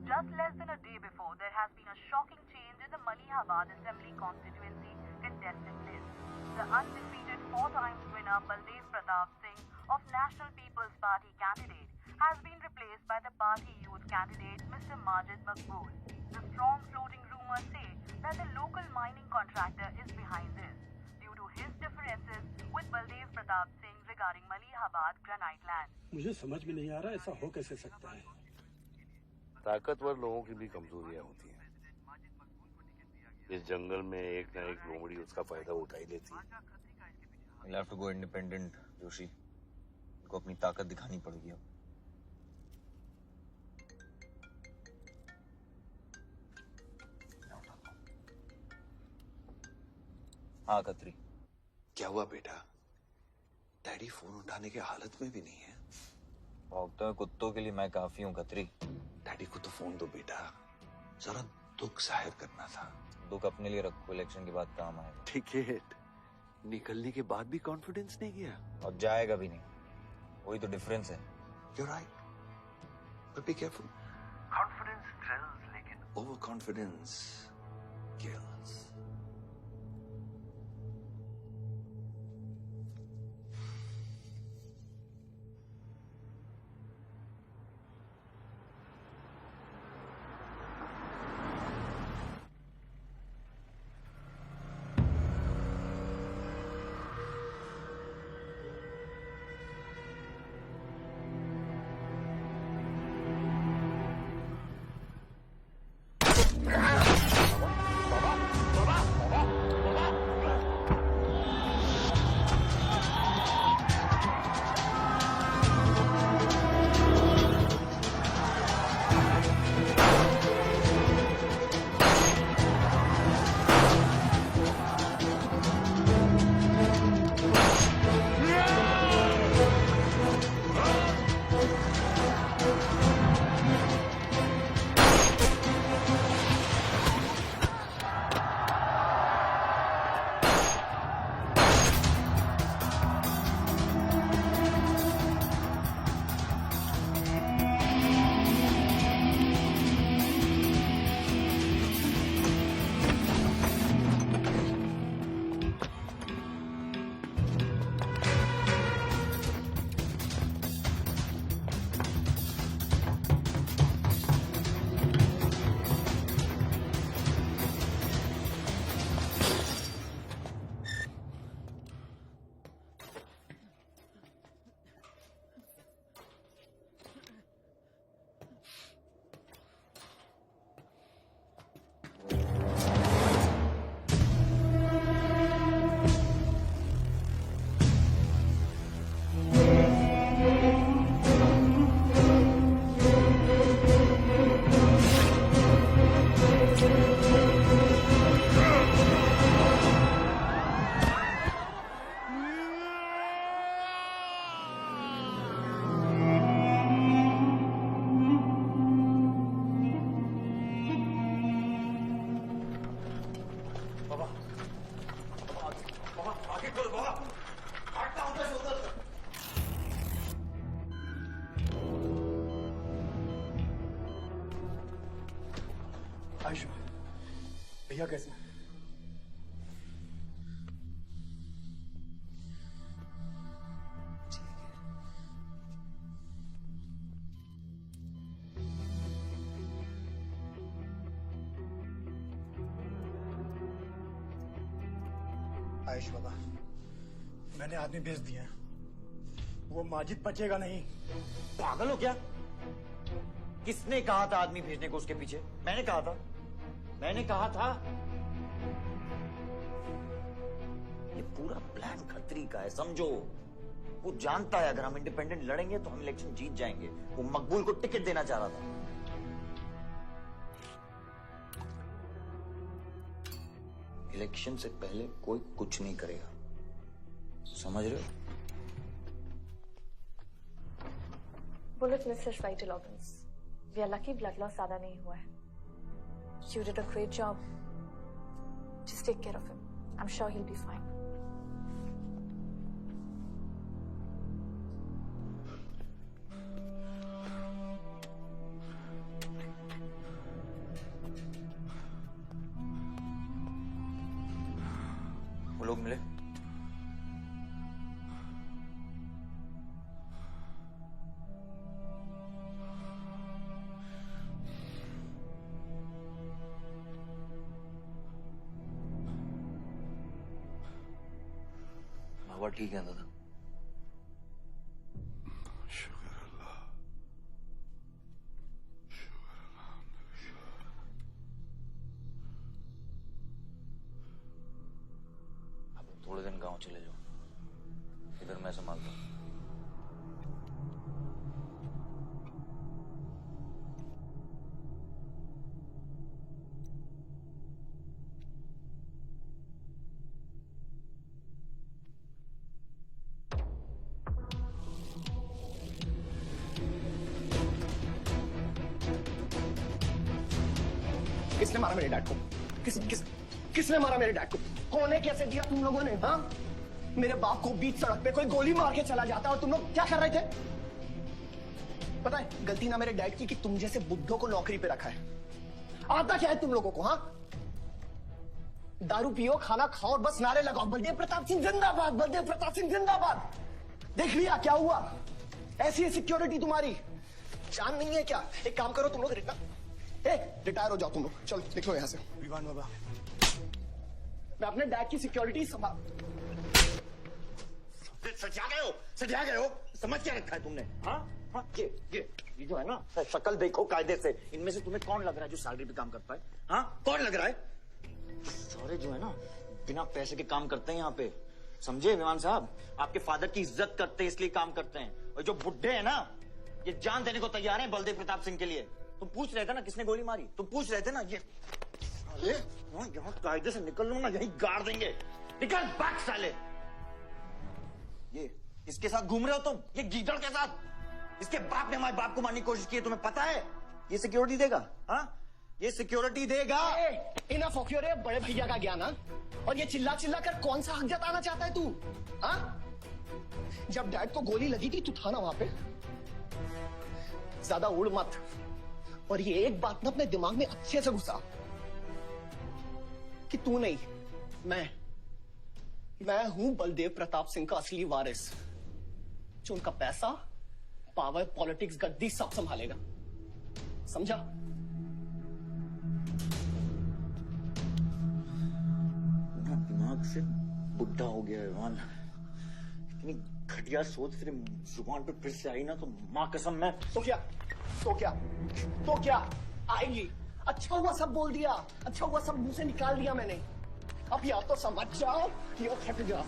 Just less than a day before, there has been a shocking change in the Malihabad Assembly constituency contestant list. The undefeated 4 times winner Baldev Pratap Singh of National People's Party candidate has been replaced by the party youth candidate Mr. Majid Maqbool. The strong floating rumors say that the local mining contractor is behind this due to his differences with Baldev Pratap Singh regarding Malihabad granite land. मुझे समझ में नहीं आ रहा ऐसा हो कैसे सकता है. ताकतवर लोगों की भी कमजोरियां होती हैं. इस जंगल में एक न एक लोमड़ी उसका फायदा उठा ही लेती है. You'll have to go independent, Joshi. उनको अपनी ताकत दिखानी पड़ेगी अब. हाँ खत्री। क्या हुआ बेटा? डैडी फोन उठाने की हालत में भी नहीं है। भौंकते हुए कुत्तों के लिए मैं काफी हूँ खत्री। डैडी को तो फोन दो बेटा, जरा दुख जाहिर करना था। दुख अपने लिए रखो, इलेक्शन के बाद काम आएगा। टिकट निकलने के बाद भी कॉन्फिडेंस नहीं गया और जाएगा भी नहीं, वही तो डिफरेंस है। You're right, but be careful. Confidence thrills, लेकिन overconfidence kills. आयुष भैया कैसे? आयुष बाबा, मैंने आदमी भेज दिया है। वो माजिद बचेगा नहीं। पागल हो क्या? किसने कहा था आदमी भेजने को उसके पीछे? मैंने कहा था। ये पूरा प्लान खत्री का है, समझो। वो जानता है अगर हम इंडिपेंडेंट लड़ेंगे तो हम इलेक्शन जीत जाएंगे। वो मकबूल को टिकट देना चाह रहा था। इलेक्शन से पहले कोई कुछ नहीं करेगा, समझ रहे हो? Bullet misses vital organs. We are lucky blood loss ज्यादा नहीं हुआ है। You did a great job. Just take care of him. I'm sure he'll be fine. वो लोग मिले? बाबा ठीक है दादा? अब थोड़े दिन गांव चले जाओ, इधर मैं संभालता हूँ। किसने मारा मेरे डैड को? किसने मारा मेरे डैड को? कौन है? कैसे दिया तुम लोगों ने? हाँ, मेरे बाप को बीच सड़क पे कोई गोली मार के चला जाता और तुम लोग क्या कर रहे थे? पता है गलती ना मेरे डैड की कि तुम जैसे बुद्धों को नौकरी पे रखा है। आता क्या है तुम लोगों को? हाँ, दारू पियो, खाना खाओ और बस नारे लगाओ, बलदेव प्रताप सिंह जिंदाबाद, बलदेव प्रताप सिंह जिंदाबाद। देख लिया क्या हुआ? ऐसी है सिक्योरिटी तुम्हारी, जान नहीं है क्या? एक काम करो तुम लोग, रिटायर हो जाओ तुम लोग, चलो निकलो यहाँ से। विवान बाबा, मैं अपने डैड की सिक्योरिटी संभाल। सजा गए हो, समझ क्या रखा है तुमने? हाँ हाँ, ये जो है ना, शक्ल देखो कायदे से, इनमें से तुम्हें कौन लग रहा है जो सैलरी पे काम करता है? हाँ, कौन लग रहा है? सारे जो है ना बिना पैसे के काम करते हैं यहाँ पे, समझे विमान साहब? आपके फादर की इज्जत करते हैं इसलिए काम करते हैं। और जो बुढ़े हैं ना, ये जान देने को तैयार हैं बलदेव प्रताप सिंह के लिए। तुम पूछ रहे थे ना किसने गोली मारी? तुम पूछ रहे थे ना? ये अरे यहाँ कायदे से निकल लो ना, यही गाड़ देंगे। निकल बैक साले। ये इसके साथ घूम रहे हो तुम, ये गीदड़ के साथ। इसके बाप ने हमारे बाप को मारने की कोशिश की है, तुम्हें पता है? ये सिक्योरिटी देगा? हाँ, ये सिक्योरिटी देगा। इनफ ऑफ योर बड़े भैया का ज्ञान। और ये चिल्ला चिल्ला कर कौन सा हक जताना चाहता है तू? हाँ, जब डैड को गोली लगी थी तू था ना वहां पे? ज्यादा उड़ मत, और ये एक बात ना अपने दिमाग में अच्छे से घुसा कि तू नहीं, मैं हूं बलदेव प्रताप सिंह का असली वारिस, जो उनका पैसा, पावर, पॉलिटिक्स, गद्दी सब संभालेगा। समझा? दिमाग से बुढ़ा हो गया है विमान। इतनी घटिया सोच फिर जुबान पे फिर से आई ना तो माँ कसम मैं। तो क्या आएगी? अच्छा हुआ सब बोल दिया, अच्छा हुआ सब मुंह से निकाल दिया मैंने। अब या तो समझ जाओ या फट जाओ।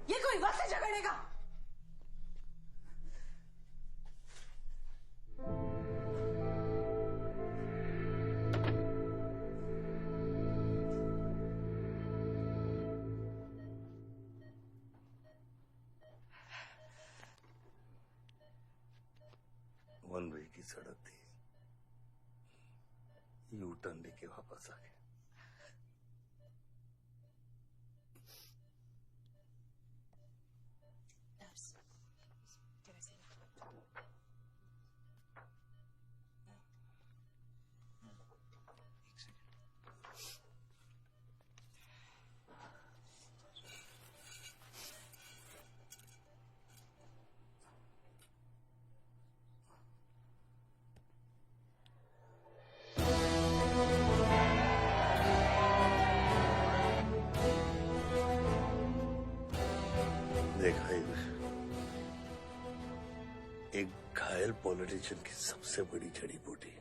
ये कोई वक्त है झगड़ने का? वन वे की सड़क थी, यू टर्न लेके वापस आ गए। देखा एक घायल पॉलिटिशियन की सबसे बड़ी जड़ी बूटी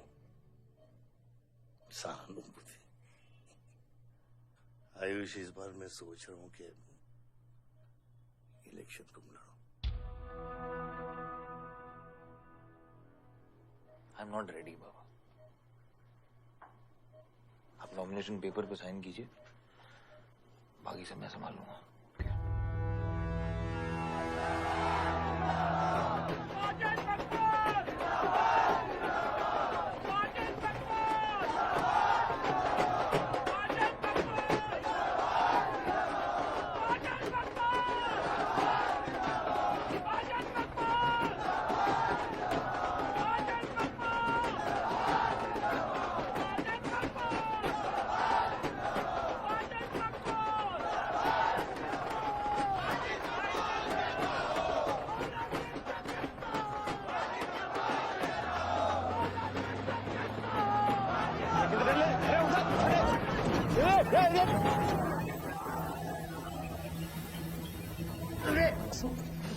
सहानुभूति। आयुष, इस बार मैं सोच रहा हूं कि इलेक्शन तुम लड़ो। आई एम नॉट रेडी बाबा। आप नॉमिनेशन पेपर पे साइन कीजिए, बाकी सब मैं संभाल लूंगा।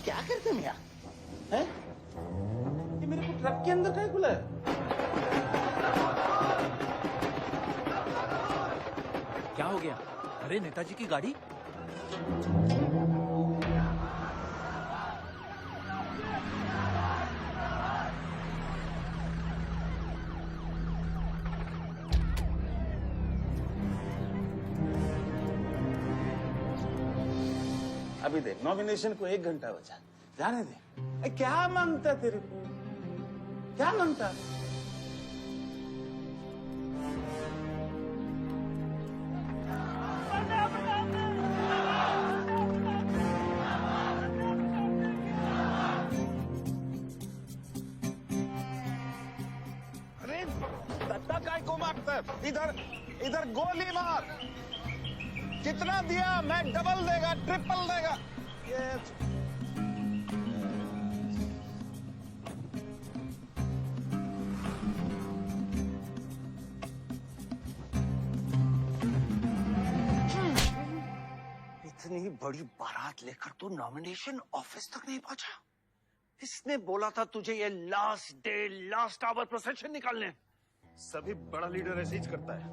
क्या करते हैं यार? हैं? ये मेरे को ट्रक के अंदर क्या खुला है? क्या हो गया? अरे नेताजी की गाड़ी। अभी देख, नॉमिनेशन को 1 घंटा बचा, जाने दे। क्या मांगता तेरे को? क्या मांगता? अरे दत्ता काय को मारता है? इधर इधर गोली मार। कितना दिया? मैं डबल देगा, ट्रिपल देगा। ये इतनी बड़ी बारात लेकर तू नॉमिनेशन ऑफिस तक नहीं पहुंचा। इसने बोला था तुझे ये last day last hour procession निकालने। सभी बड़ा लीडर ऐसे ही करता है।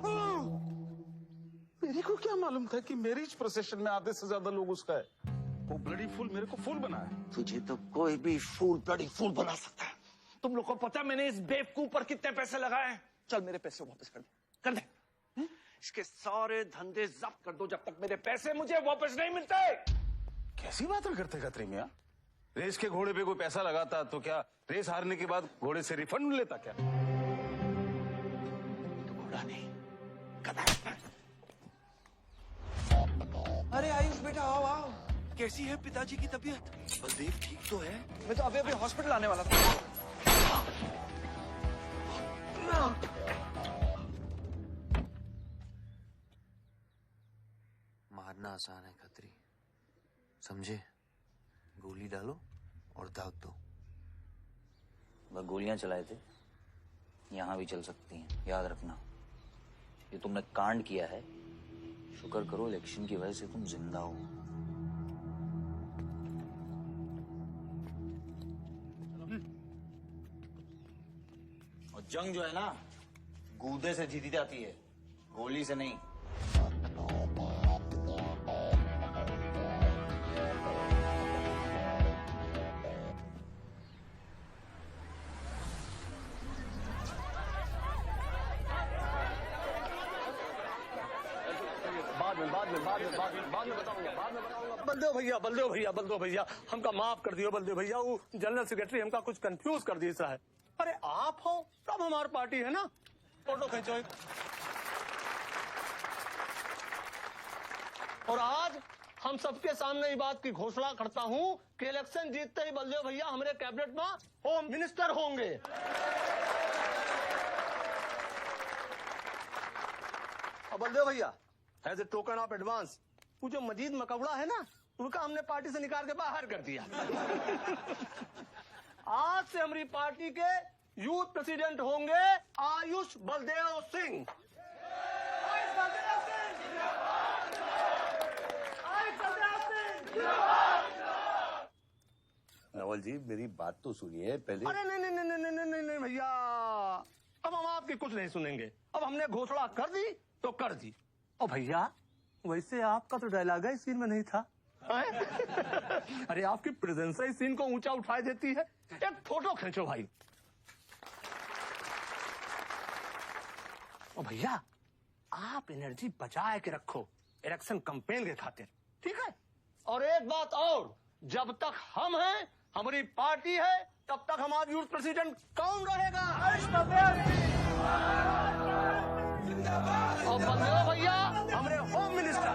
मेरे को क्या मालूम था कि मैरिज प्रोसेशन में आधे से ज्यादा लोग उसका है। वो ब्लडी फूल मेरे को फूल बना है। तुझे तो कोई भी फूल ब्लडी फूल बना सकता है। तुम लोग को पता है मैंने इस बेवकूफ पर कितने पैसे लगाए हैं? चल मेरे पैसे वापस कर दे, कर दे। इसके सारे धंधे जब्त कर दो जब तक मेरे पैसे मुझे वापस नहीं मिलते। कैसी बातें करते खत्री मियां? रेस के घोड़े पे कोई पैसा लगाता तो क्या रेस हारने के बाद घोड़े से रिफंड लेता क्या? तो घोड़ा नहीं, गधा। अरे आयुष बेटा आओ आओ। कैसी है पिताजी की तबीयत? बलदेव ठीक तो है? मैं तो अभी अभी हॉस्पिटल आने वाला था। मारना आसान है खत्री, समझे? गोली डालो और दाग दो। वह गोलियां चलाए थे, यहां भी चल सकती हैं, याद रखना। ये तुमने कांड किया है, शुक्र करो इलेक्शन की वजह से तुम जिंदा हो। और जंग जो है ना, गूदे से जीती जाती है, गोली से नहीं। बाद में बताऊंगा। बलदेव भैया हमका माफ कर दियो। बलदेव भैया वो जनरल सेक्रेटरी हमका कुछ कंफ्यूज कर दिया है। अरे आप हो तब हमारी पार्टी है ना। फोटो खींचो एक। और आज हम सबके सामने ये बात की घोषणा करता हूं कि इलेक्शन जीतते ही बलदेव भैया हमारे कैबिनेट में होम मिनिस्टर होंगे। और बलदेव भैया as a token of advance वो जो मजीद मकबड़ा है ना, उनका हमने पार्टी से निकाल के बाहर कर दिया। आज से हमारी पार्टी के यूथ प्रेसिडेंट होंगे आयुष बलदेव सिंह। नवल जी मेरी बात तो सुनिए पहले। अरे नहीं भैया, अब हम आपकी कुछ नहीं सुनेंगे। अब हमने घोषणा कर दी तो कर दी। और भैया वैसे आपका तो डायलॉग इस सीन में नहीं था। अरे आपकी प्रेजेंस इस सीन को ऊंचा उठा देती है। एक फोटो खींचो भाई। और भैया आप एनर्जी बचा के रखो इलेक्शन कैंपेन के खातिर, ठीक है? और एक बात और, जब तक हम हैं, हमारी पार्टी है, तब तक हमारा यूथ प्रेसिडेंट कौन रहेगा? और बलदेव भैया हमारे home minister.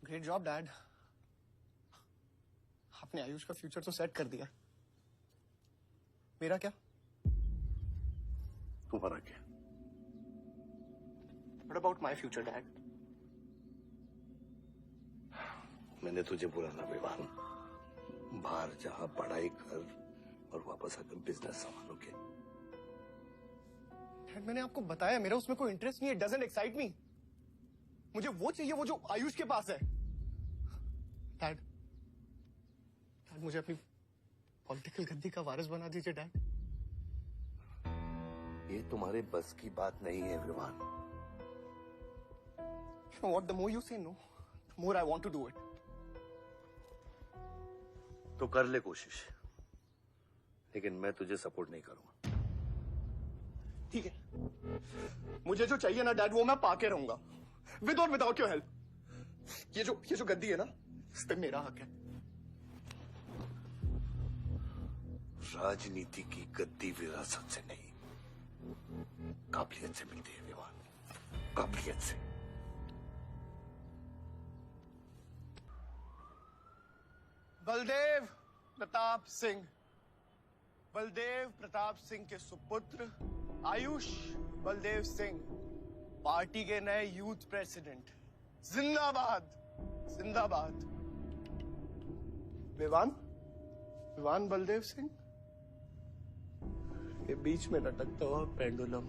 Great job dad. आपने आयुष का फ्यूचर तो सेट कर दिया। मेरा क्या? तुम्हारा क्या? What about my future, Dad? मैंने तुझे बोला ना विवान, बाहर जहां पढ़ाई कर और वापस आकर बिजनेस संभालोगे। डैड मैंने आपको बताया मेरा उसमें कोई इंटरेस्ट नहीं है। Doesn't excite me. मुझे वो चाहिए वो जो आयुष के पास है। डैड मुझे अपनी पॉलिटिकल गद्दी का वारिस बना दीजिए डैड। ये तुम्हारे बस की बात नहीं है Vivaan. You know what? The more you say no, the more I want to do it. तो कर ले कोशिश, लेकिन मैं तुझे सपोर्ट नहीं करूंगा। ठीक है, मुझे जो चाहिए ना डैड वो मैं पाके रहूंगा, विद और विदाउट योर हेल्प। ये जो गद्दी है ना, इस पे मेरा हक है। राजनीति की गद्दी विरासत से नहीं, काबिलियत से मिलती है विवान, काबिलियत से। बलदेव प्रताप सिंह, बलदेव प्रताप सिंह के सुपुत्र आयुष बलदेव सिंह पार्टी के नए यूथ प्रेसिडेंट। जिंदाबाद जिंदाबाद। विवान बलदेव सिंह, ये बीच में लटकता हुआ पेंडुलम।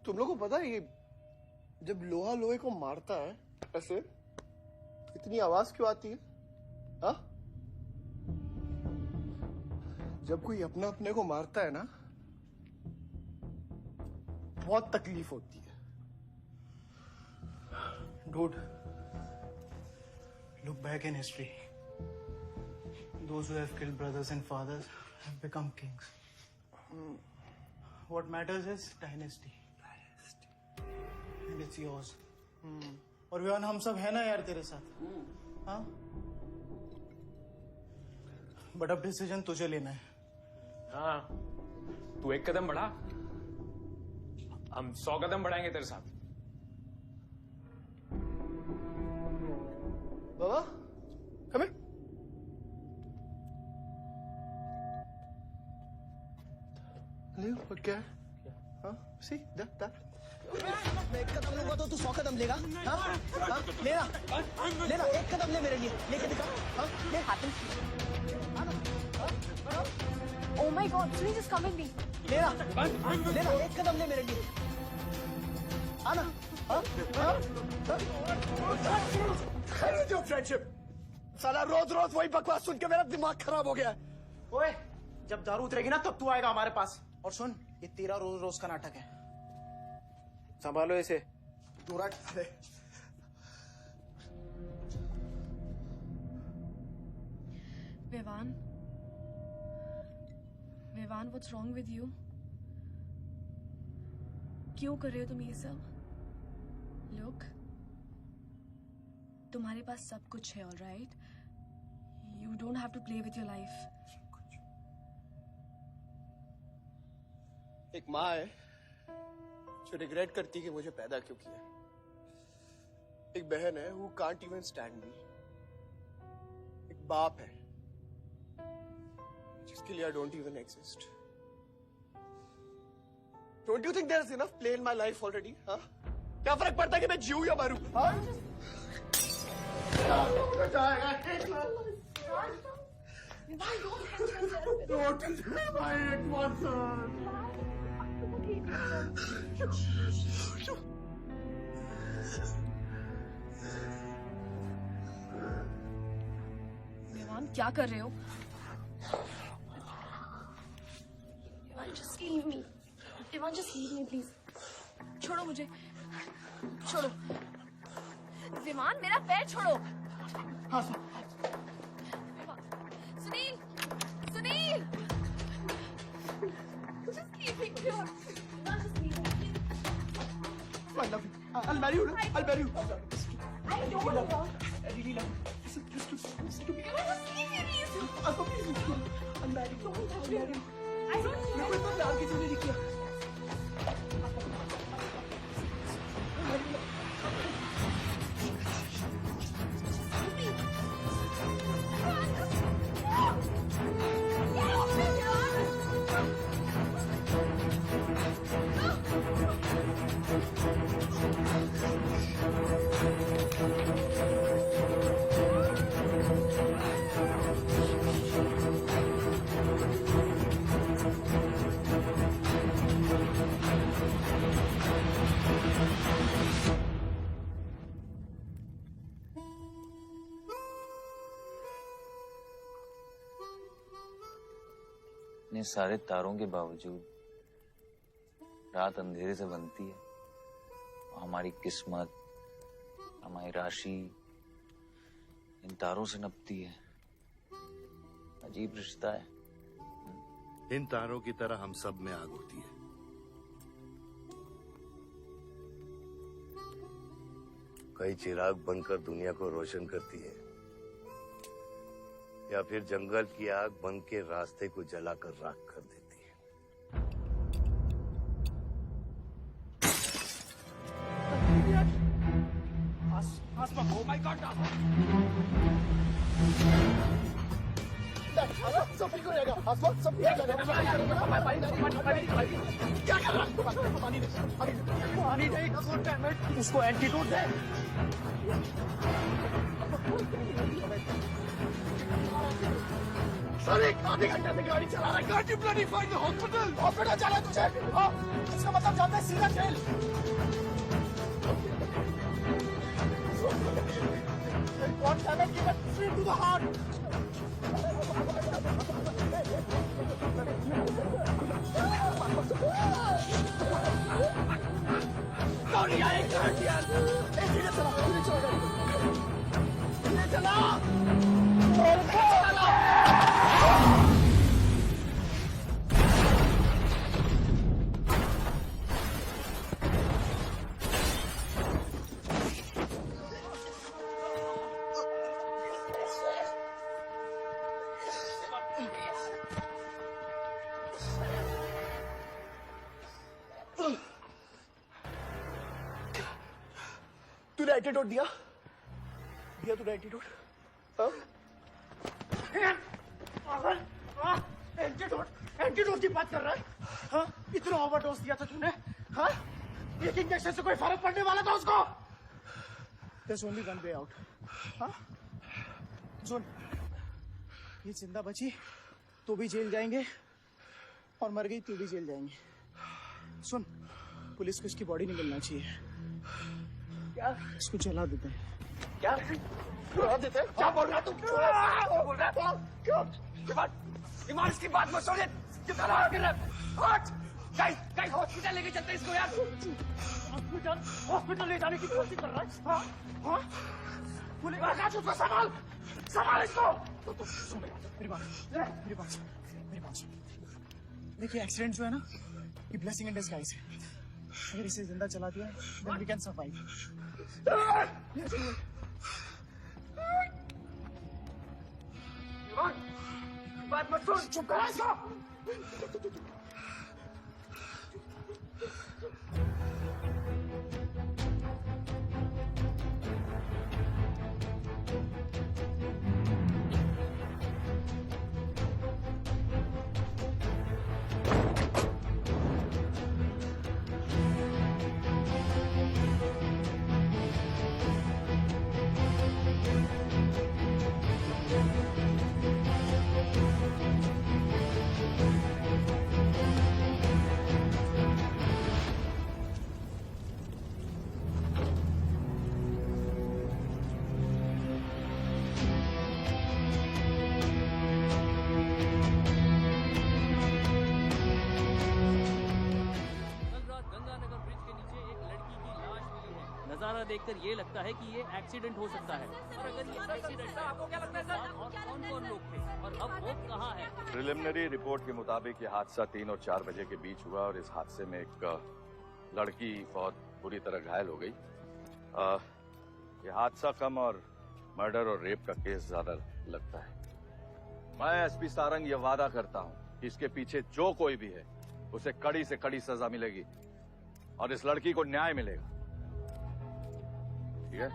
तुम लोगों को पता है ये जब लोहा लोहे को मारता है ऐसे इतनी आवाज क्यों आती है? हाँ? जब कोई अपना अपने को मारता है ना, बहुत तकलीफ होती है। Dude, look back in history. Those who have killed brothers and fathers have become kings. What matters is dynasty. And it's yours. और विवान हम सब है ना यार तेरे साथ, हाँ? बट अब डिसीजन तुझे लेना है। हाँ, तू एक कदम बढ़ा, हम 100 कदम बढ़ाएंगे तेरे साथ। बाबा, come here. ले और क्या है? हाँ, see that. मैं एक कदम लूंगा तो तू 100 कदम लेगा? हाँ? हाँ? लेना, एक कदम ले मेरे लिए, लेके दिखा। हाँ? ले Oh my God, please just come with me. लेना, एक कदम ले मेरे लिए। आना, हाँ? जो फ्रेंडशिप, साला रोज वही बकवास सुन के मेरा दिमाग खराब हो गया है। ओए, जब दारू उतरेगी ना तब तू आएगा हमारे पास। और सुन, ये तेरा रोज का नाटक है। संभालो इसे। दूरा अरे Vivaan, what's wrong with you? क्यों कर रहे हो तुम ये सब? Look, तुम्हारे पास सब कुछ है, all right? You don't have to play with your life. एक माँ है जो रिग्रेट करती कि मुझे पैदा क्यों किया। एक बहन है who can't even stand me. एक बाप है जिसके लिए I don't even exist. Don't you think there's enough play in my life already? हाँ? क्या फर्क पड़ता है कि मैं जीऊं या मरूं? हाँ? विवान, क्या कर रहे हो? Vivaan, just leave me. Vivaan, just leave me, please. छोड़ो मुझे, छोड़ो। विवान, मेरा पैर छोड़ो। हाँ, Sunil, just leave me. Vivan, just leave me. I love you. I'll marry you. I don't I really love you. Listen to me. Vivan, just leave me, please. I'll marry you. I don't मेरे को इतना प्यार किसी ने नहीं किया। इतने सारे तारों के बावजूद रात अंधेरे से बनती है, हमारी किस्मत, हमारी राशि इन तारों से नपती है। अजीब रिश्ता है। इन तारों की तरह हम सब में आग होती है। कई चिराग बनकर दुनिया को रोशन करती है, या फिर जंगल की आग बन के रास्ते को जलाकर राख कर देती है। Oh my God! सब ठीक हो जाएगा। आसमान सब ठीक हो जाएगा। क्या कर रहा है? पानी नहीं, उसको एंटीडोट दे। सर आधे घंटे से गाड़ी चला रहा है। गाड़ी bloody find the hospital. Hospital जाना है तुझे? हाँ, इसका मतलब जाता है सीधा jail. What damage given straight to the heart? Sorry, I can't hear. धीरे चला। तूने एंटीडोट दिया तूने एंटीडोट? एंटीडोट की बात कर रहा है? हाँ? इतना ओवरडोज दिया था तूने? हाँ? एक इंजेक्शन से कोई फर्क पड़ने वाला था उसको? There's only one way out. हाँ? सुन, ये जिंदा बची तो भी जेल जाएंगे और मर गई तो भी जेल जाएंगे। सुन, पुलिस को इसकी बॉडी नहीं मिलना चाहिए। क्या? इसको जला देते हैं। क्या? जला देते हैं? क्या बोल रहा तू? क्या बोल रहा है? क्यों? इमान इसकी बात मत सुनिए। कितना लगा कर रहा है? गाइस हॉस्पिटल लेके चलते हैं इसको यार। हॉस्पिटल ले जाने की कोशिश कर रहा है? हाँ? हाँ? पुलिस का उसको संभाल इसको। तो सुन मेरी बात। देखिए एक्सीडेंट जो है ना, ये ब्लेसिंग इन डिस्गाइज है। अगर इसे जिंदा चला दिया then we can survive. बात मत सुन, चुप करा इसको। नजारा देखकर ये लगता है कि ये एक्सीडेंट हो सकता है। और अगर ये एक्सीडेंट है, आपको क्या लगता है सर? और कौन लोग थे और अब वो कहाँ है? प्रिलिमिनरी रिपोर्ट के मुताबिक ये हादसा 3 और 4 बजे के बीच हुआ और इस हादसे में एक लड़की बहुत बुरी तरह घायल हो गई। ये हादसा कम और मर्डर और रेप का केस ज्यादा लगता है। मैं एसपी सारंग ये वादा करता हूँ कि इसके पीछे जो कोई भी है उसे कड़ी से कड़ी सजा मिलेगी और इस लड़की को न्याय मिलेगा। ठीक है?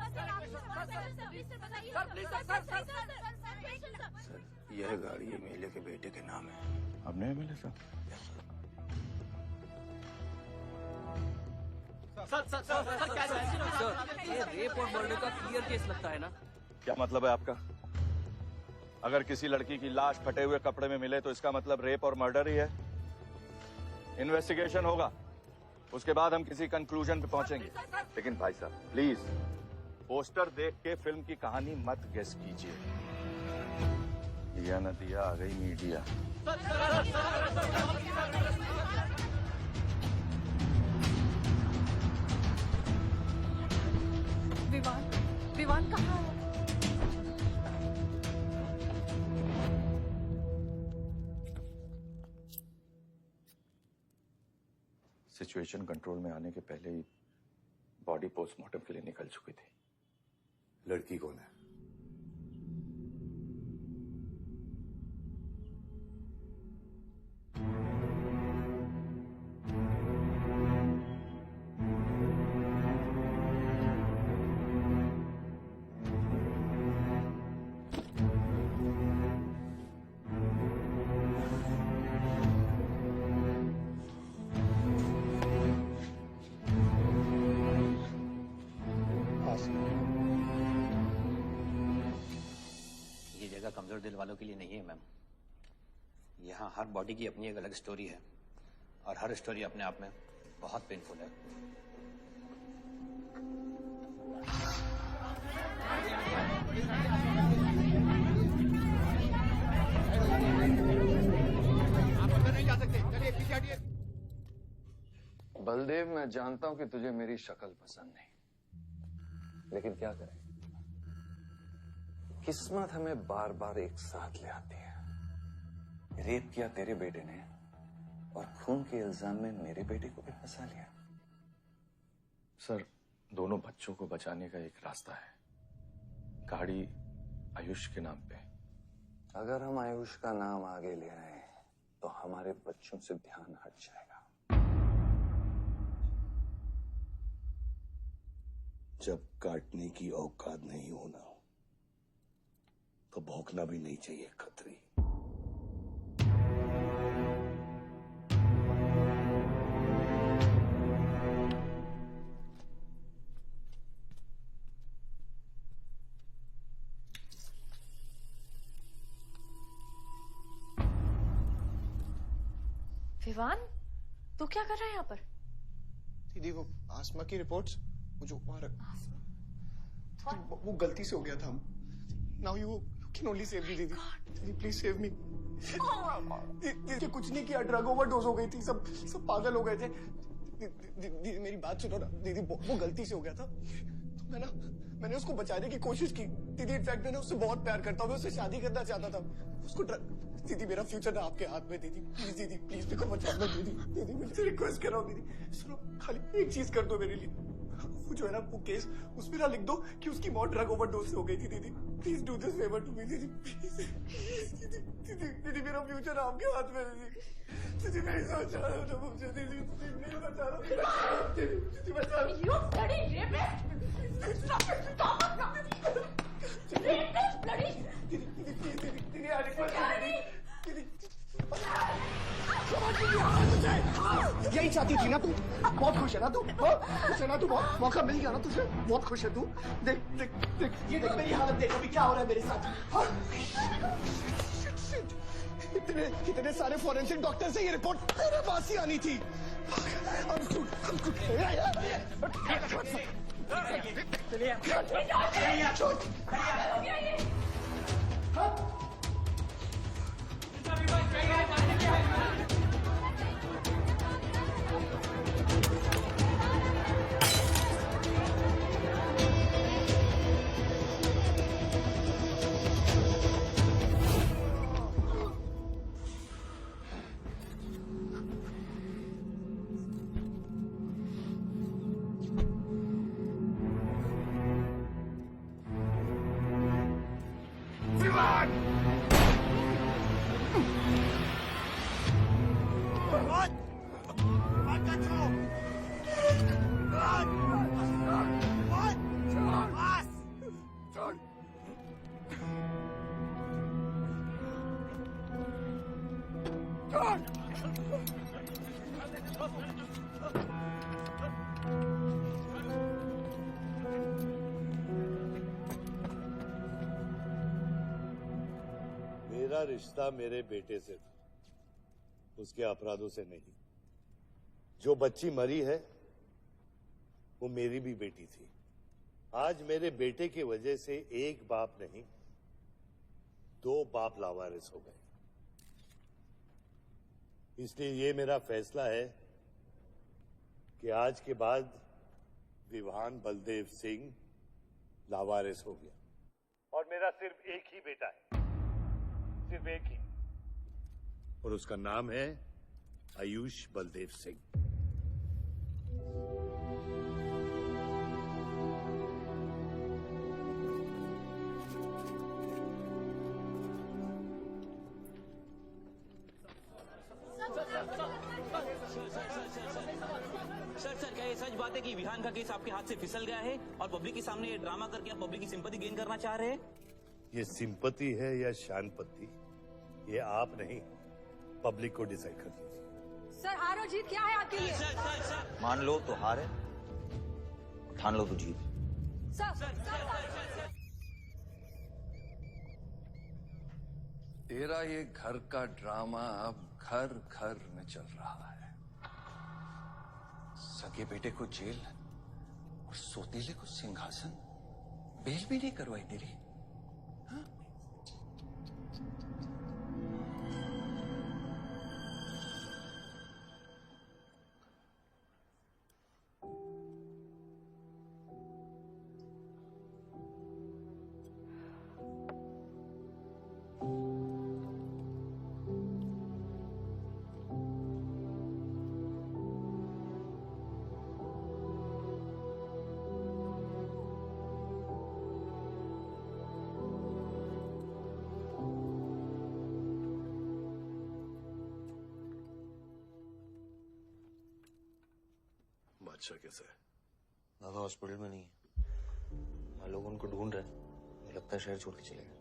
सर, यह गाड़ी एमएलए के बेटे के नाम है। अब नहीं मिले सर? सर, ये रेप और मर्डर का क्लियर केस लगता है ना? क्या मतलब है आपका? अगर किसी लड़की की लाश फटे हुए कपड़े में मिले तो इसका मतलब रेप और मर्डर ही है। इन्वेस्टिगेशन होगा, उसके बाद हम किसी कंक्लूजन पे पहुंचेंगे। लेकिन भाई साहब प्लीज पोस्टर देख के फिल्म की कहानी मत गेस कीजिए। दिया न दिया आ गई मीडिया। विवान, विवान कहाँ है? सिचुएशन कंट्रोल में आने के पहले ही बॉडी पोस्टमार्टम के लिए निकल चुकी थी। लड़की कौन है? ये जगह कमजोर दिल वालों के लिए नहीं है मैम। यहाँ हर बॉडी की अपनी एक अलग स्टोरी है और हर स्टोरी अपने आप में बहुत पेनफुल है। आप अंदर नहीं जा सकते, चलिए पीछे हटिए। बलदेव, मैं जानता हूं कि तुझे मेरी शक्ल पसंद नहीं, लेकिन क्या करें, किस्मत हमें बार बार एक साथ ले आती है। रेप किया तेरे बेटे ने और खून के इल्जाम में मेरे बेटे को भी फंसा लिया। सर, दोनों बच्चों को बचाने का एक रास्ता है, गाड़ी आयुष के नाम पे। अगर हम आयुष का नाम आगे ले आए तो हमारे बच्चों से ध्यान हट जाएगा। जब काटने की औकात नहीं होना तो भौंकना भी नहीं चाहिए खतरी। विवान, तू क्या कर रहा है यहाँ पर? दीदी वो आसमा की रिपोर्ट्स, वो जो वो गलती से हो गया था। Now you can only save me दीदी। दीदी प्लीज सेव मी। दीदी कुछ नहीं किया, ड्रग ओवरडोज हो गई थी, सब पागल हो गए थे। दीदी मेरी बात सुनो ना दीदी, वो गलती से हो गया था। तो मैंने उसको बचाने की कोशिश की दीदी। इनफैक्ट मैंने उससे बहुत प्यार करता हूँ, मैं उससे शादी करना चाहता था। उसको दीदी मेरा फ्यूचर ना आपके हाथ में दीदी। प्लीज दीदी, प्लीज मेरे को बचा लो दीदी। दीदी मैं रिक्वेस्ट कर रहा हूँ दीदी, सुनो खाली एक चीज कर दो मेरे लिए। वो जो है ना वो केस, उसमें ना लिख दो कि उसकी मौत ड्रग ओवरडोज से हो गई थी दीदी। Please do this favour to me दीदी, प्लीज। दीदी मेरा फ्यूचर आपके हाथ में दीदी। दीदी मेरी सोच रहा हूँ ना मुझे दीदी, प्लीज बचा लो दीदी, बचा लो। You bloody rapist! Stop it! Stop it now! Rapist, bloody! दीदी I request you दीदी। यही चाहती थी ना तू? बहुत खुश है ना तू? खुश है ना तू? बहुत मौका मिल गया ना तुझे? बहुत खुश है तू? देख देख देख, ये देख मेरी हालत, देख अभी क्या हो रहा है मेरे साथ। इतने सारे फॉरेंसिक डॉक्टर से ये रिपोर्ट मेरे पास ही आनी थी। मेरा रिश्ता मेरे बेटे से था, उसके अपराधों से नहीं। जो बच्ची मरी है वो मेरी भी बेटी थी। आज मेरे बेटे की वजह से एक बाप नहीं 2 बाप लावारिस हो गए। इसलिए ये मेरा फैसला है कि आज के बाद विवान बलदेव सिंह लावारिस हो गया और मेरा सिर्फ एक ही बेटा है, सिर्फ एक ही, और उसका नाम है आयुष बलदेव सिंह। सर क्या ये सच बात है कि विहान का केस आपके हाथ से फिसल गया है और पब्लिक के सामने ये ड्रामा करके आप पब्लिक की सिंपैथी गेन करना चाह रहे हैं? ये सिंपैथी है या शानपत्ती, ये आप नहीं, पब्लिक को डिसाइड कर दीजिए। सर हार और जीत क्या है आपके लिए? मान लो तो हार है, ठान लो तो जीत। तेरा ये घर का ड्रामा अब घर घर में चल रहा है। सगे बेटे को जेल और सोतीले को सिंहासन, बेल भी नहीं करवाई तेरी। हाँ? बादशाह कैसा है? दादा हॉस्पिटल में नहीं है, लोग उनको ढूंढ रहे हैं, मुझे लगता है शहर छोड़ के चले गए।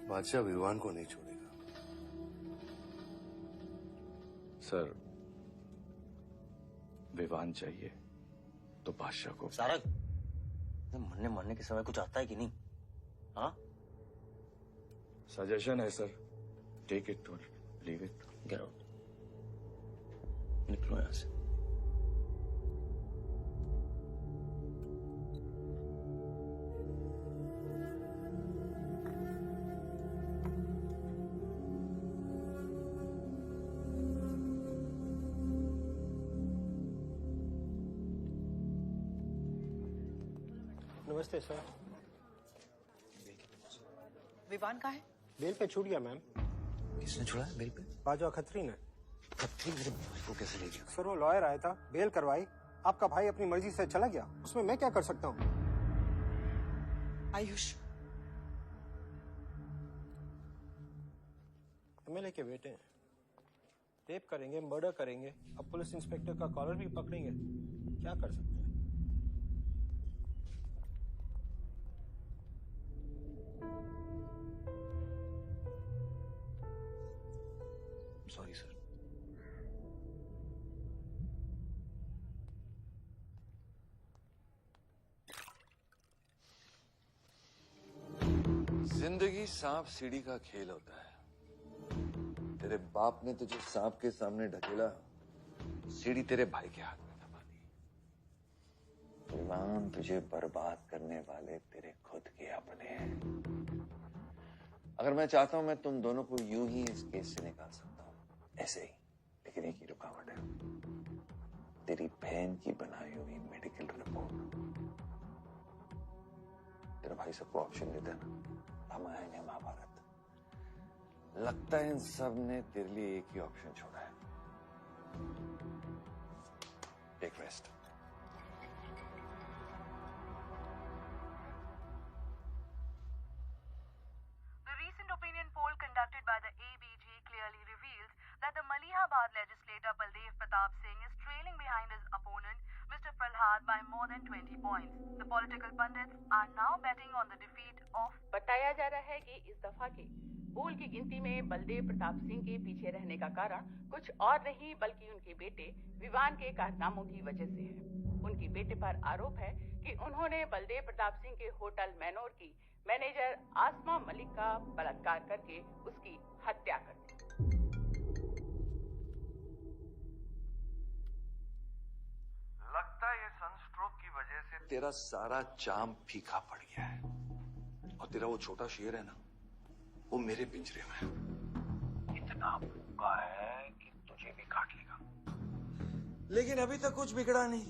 बादशाह विवान को नहीं छोड़ेगा। सर, विवान चाहिए तो बादशाह को। सारंग, मरने के समय कुछ आता है कि नहीं? हाँ? सजेशन है सर, टेक इट और लीव इट। गेट आउट, निकलो यहां से। नमस्ते सर। विवान कहाँ है? बेल पे छूट गया मैम। किसने छुड़ा है बेल पे? बाजवा खत्री ने। खत्री मेरे भाई को कैसे ले गया? सर वो लॉयर आया था, बेल करवाई, आपका भाई अपनी मर्जी से चला गया, उसमें मैं क्या कर सकता हूँ? आयुष एमएलए के बेटे हैं, रेप करेंगे, मर्डर करेंगे, अब पुलिस इंस्पेक्टर का कॉलर भी पकड़ेंगे, क्या कर सकते हैं? Sorry sir. जिंदगी सांप सीढ़ी का खेल होता है। तेरे बाप ने तुझे सांप के सामने ढकेला, सीढ़ी तेरे भाई के हाथ में दबा दी। विवान तुझे बर्बाद करने वाले तेरे खुद के अपने हैं। अगर मैं चाहता हूं मैं तुम दोनों को यूं ही इस केस से निकाल सकता हूं, ऐसे ही, लेकिन एक ही रुकावट है, तेरी बहन की बनाई हुई मेडिकल रिपोर्ट। तेरा भाई सबको ऑप्शन देता है ना, रामायण या महाभारत, लगता है इन सब ने तेरे लिए एक ही ऑप्शन छोड़ा है, take rest. The recent opinion poll conducted by the ABG clearly reveals that the Malihabad legislator Baldev Pratap Singh is trailing behind his opponent, Mr. Prahlad, by more than 20 points. The political pundits are now betting on the defeat of. बताया जा रहा है कि इस दफा के पोल की गिनती में बलदेव प्रताप सिंह के पीछे रहने का कारण कुछ और नहीं बल्कि उनके बेटे विवान के कारनामों की वजह से है। उनके बेटे पर आरोप है कि उन्होंने बलदेव प्रताप सिंह के होटल मैनोर की मैनेजर आसमा मलिक का बलात्कार करके उसकी हत्या कर दी। लगता है ये सनस्ट्रोक की वजह से तेरा सारा चाम फीका पड़ गया है। और तेरा वो छोटा शेर है ना, वो मेरे पिंजरे में है। इतना भूखा है कि तुझे भी काट लेगा। लेकिन अभी तक कुछ बिगड़ा नहीं।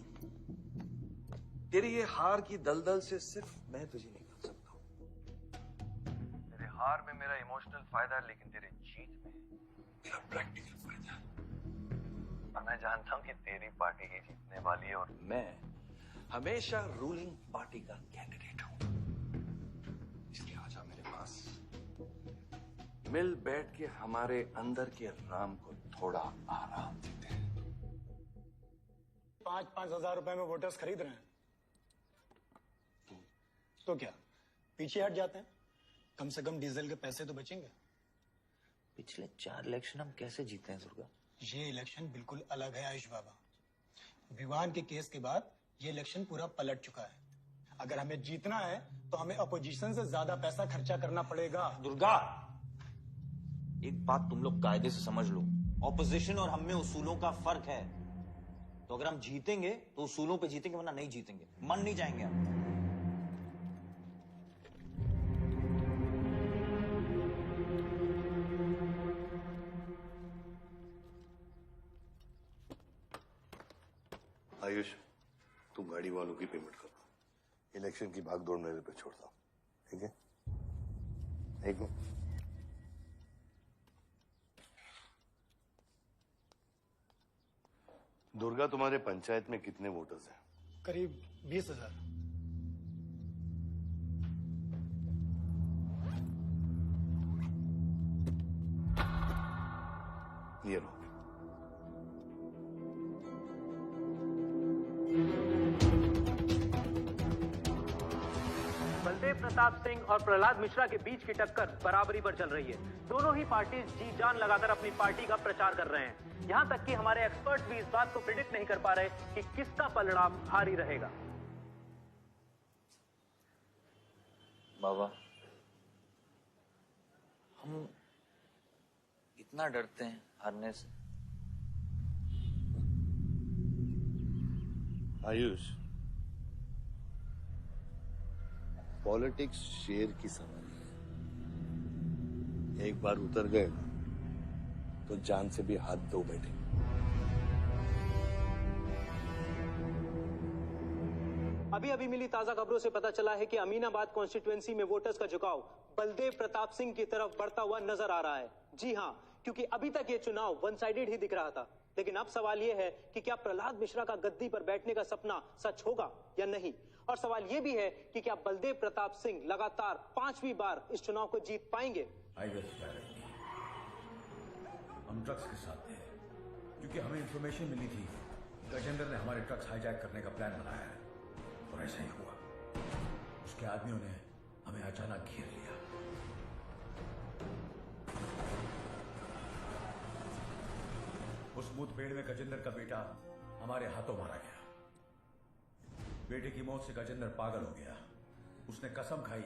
तेरी ये हार की दलदल से सिर्फ मैं तुझे निकाल सकता हूँ। तेरे हार में मेरा इमोशनल फायदा है, लेकिन तेरे जीत में मेरा प्रैक्टिकल फायदा है। और मैं जानता हूँ कि तेरी पार्टी ही जीतने वाली है, और मैं हमेशा रूलिंग पार्टी का कैंडिडेट हूँ। इसलिए आजा मेरे पास, मिल बैठ के हमारे अंदर के राम को थोड़ा आराम देते हैं। 5-5 हजार रुपए में वोटर्स खरीद रहे हैं, तो क्या पीछे हट जाते हैं? कम से कम डीजल के पैसे तो बचेंगे। पिछले 4 इलेक्शन हम कैसे जीते हैं दुर्गा? ये इलेक्शन बिल्कुल अलग है आयुष बाबा। विवान के केस के बाद ये इलेक्शन पूरा पलट चुका है। अगर हमें जीतना है तो हमें अपोजिशन से ज्यादा पैसा खर्चा करना पड़ेगा। दुर्गा, एक बात तुम लोग कायदे से समझ लो, ऑपोजिशन और हम में उसूलों का फर्क है। तो अगर हम जीतेंगे तो उसूलों पे जीतेंगे, वरना नहीं जीतेंगे, मन नहीं जाएंगे हम। आयुष, तुम गाड़ी वालों की पेमेंट करो। इलेक्शन की भागदौड़ मेरे पे छोड़ दो, ठीक है? एक मिनट। दुर्गा, तुम्हारे पंचायत में कितने वोटर्स हैं? करीब 20,000। ये लो। बलदेव प्रताप सिंह और प्रहलाद मिश्रा के बीच की टक्कर बराबरी पर चल रही है। दोनों ही पार्टी जी जान लगाकर अपनी पार्टी का प्रचार कर रहे हैं। यहां तक कि हमारे एक्सपर्ट भी इस बात को प्रिडिक्ट नहीं कर पा रहे कि किसका परिणाम भारी रहेगा। बाबा, हम इतना डरते हैं हारने से। आयुष, पॉलिटिक्स शेर की सवारी है। एक बार उतर गए ना तो जान से भी हाथ धो बैठे। अभी अभी मिली ताजा खबरों से पता चला है कि अमीनाबाद कॉन्स्टिट्यूएंसी में वोटर्स का झुकाव बलदेव प्रताप सिंह की तरफ बढ़ता हुआ नजर आ रहा है। जी हां, क्योंकि अभी तक ये चुनाव वन साइडेड ही दिख रहा था। लेकिन अब सवाल ये है कि क्या प्रहलाद मिश्रा का गद्दी पर बैठने का सपना सच होगा या नहीं। और सवाल ये भी है कि क्या बलदेव प्रताप सिंह लगातार 5वीं बार इस चुनाव को जीत पाएंगे। हम ट्रक्स के साथ थे, क्योंकि हमें इंफॉर्मेशन मिली थी गजेंद्र ने हमारे ट्रक्स हाईजैक करने का प्लान बनाया है, और ऐसा ही हुआ। उसके आदमियों ने हमें अचानक घेर लिया। उस मुठभेड़ में गजेंद्र का बेटा हमारे हाथों मारा गया। बेटे की मौत से गजेंद्र पागल हो गया। उसने कसम खाई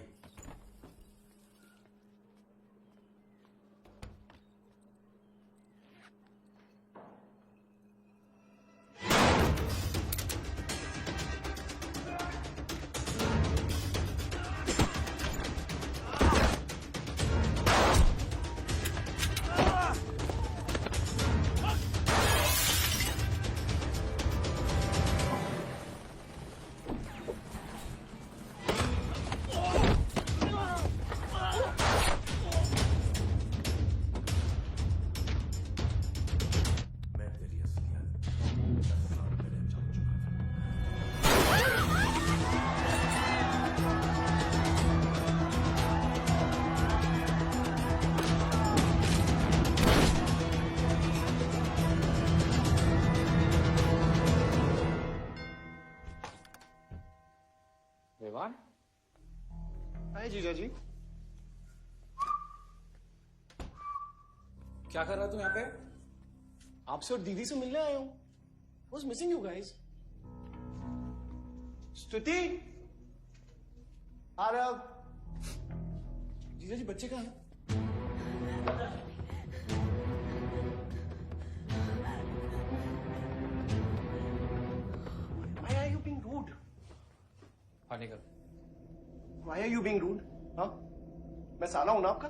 विवान। हाय जीजा जी। क्या कर रहा तू यहाँ पे? आपसे और दीदी से मिलने आया हूँ। Was missing you guys. स्तुति, आरव, जीजा जी बच्चे कहाँ हैं? Why are you being rude? पानी कर। Why are you being rude? हाँ, मैं साला हूं ना आपका?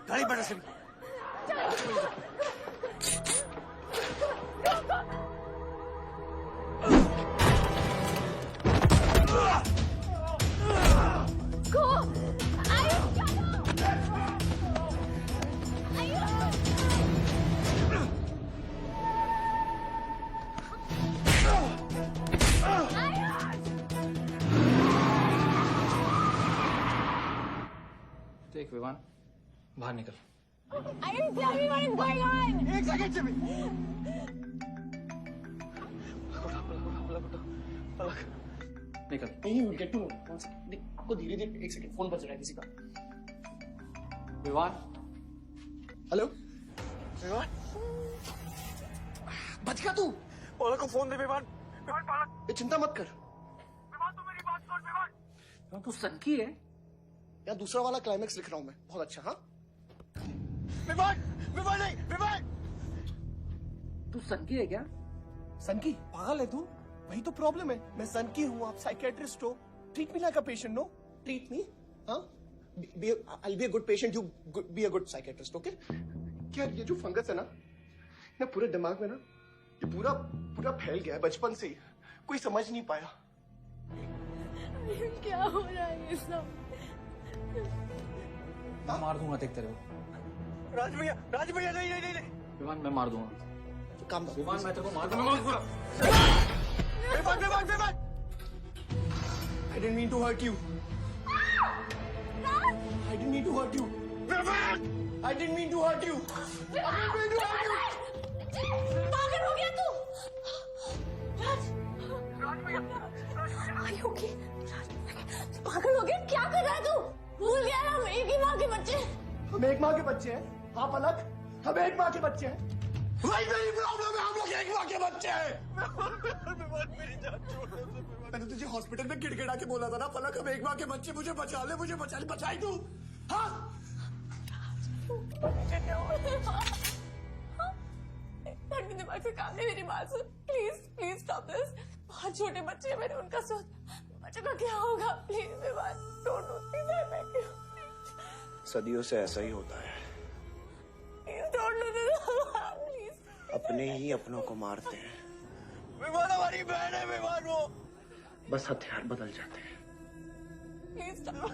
गाड़ी बढ़ा से देख विवान, बाहर निकल। I didn't tell me what is going on. एक सेकंड से भी। निकल। नहीं, we'll get to know. One second. आपको धीरे-धीरे एक सेकंड फोन बज रहा है किसी का। विवान। हेलो। विवान। बच गया तू। पलक को फोन दे विवान। विवान पलक। ये चिंता मत कर। विवान तू मेरी बात सुन विवान। तू सनकी है? या दूसरा वाला क्लाइमेक्स लिख रहा हूं मैं। बहुत अच्छा हाँ। विवान, विवान नहीं, विवान। तू सनकी है क्या? सनकी? पागल है तू? वही तो प्रॉब्लम है। मैं सनकी हूँ, आप साइकेट्रिस्ट हो। Treat me like a patient, no? Treat me, हाँ? I'll be a good patient, you be a good psychiatrist, okay? क्या ये जो फंगस है ना पूरे दिमाग में ना, ये पूरा फैल गया है बचपन से ही। कोई समझ नहीं पाया। क्या हो रहा है ये सब? मैं मार दूंगा देख तेरे को। राज भैया नहीं। विवान मैं मार दूंगा। काम विवान मैं तेरे को मार दूंगा। Vivaan. I didn't mean to hurt you. I didn't mean to hurt you. I didn't mean to hurt you. पागल हो गया तू? Are you okay? पागल हो गया? क्या कर रहा है तू? भूल गया हम एक ही माँ के बच्चे। हम एक माँ के बच्चे हैं। हाँ पलक, हम एक माँ के बच्चे हैं। वही मेरी प्रॉब्लम है, हम लोग एक माँ के बच्चे हैं। मेरी जान छोड़ दे। मैंने तुझे हॉस्पिटल में गिड़गिड़ा के बोला था ना पलक, हम एक माँ के बच्चे, मुझे बचा ले, बचाई तू। हाँ? दिमाग से काम नहीं, मेरी बात सुन प्लीज स्टॉप दिस। बहुत छोटे बच्चे हैं, मैंने उनका सोच बच्चों का क्या होगा। प्लीज मेरी बात don't do please, I beg you. सदियों से ऐसा ही होता है, please don't do this please. अपने ही अपनों को मारते हैं। विमान हमारी बहन है, विमान वो बस हथियार बदल जाते हैं। Please stop.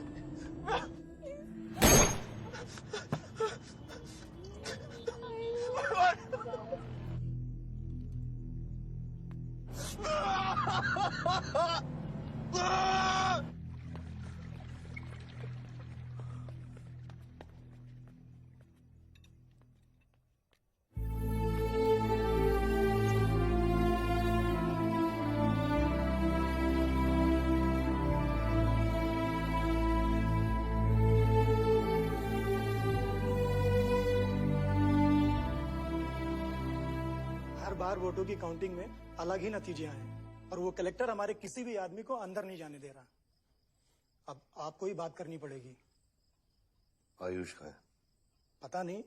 बार वोटों की काउंटिंग में अलग ही नतीजे आए और वो कलेक्टर हमारे किसी भी आदमी को अंदर नहीं जाने दे रहा। अब आपको ही बात करनी पड़ेगी। आयुष का है? पता नहीं,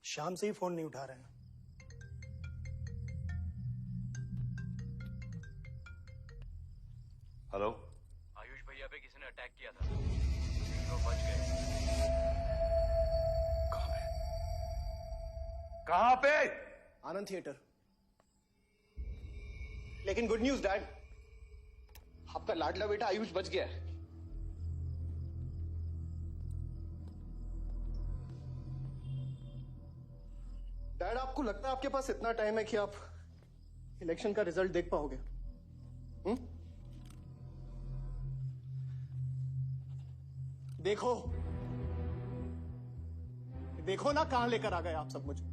शाम से ही फोन नहीं उठा रहे हैं। हेलो, आयुष भैया पे किसी ने अटैक किया था, तो बच गए। कहाँ पे? आनंद थिएटर। लेकिन गुड न्यूज डैड, आपका लाडला बेटा आयुष बच गया है। डैड, आपको लगता है आपके पास इतना टाइम है कि आप इलेक्शन का रिजल्ट देख पाओगे? देखो ना कहां लेकर आ गए आप सब मुझे।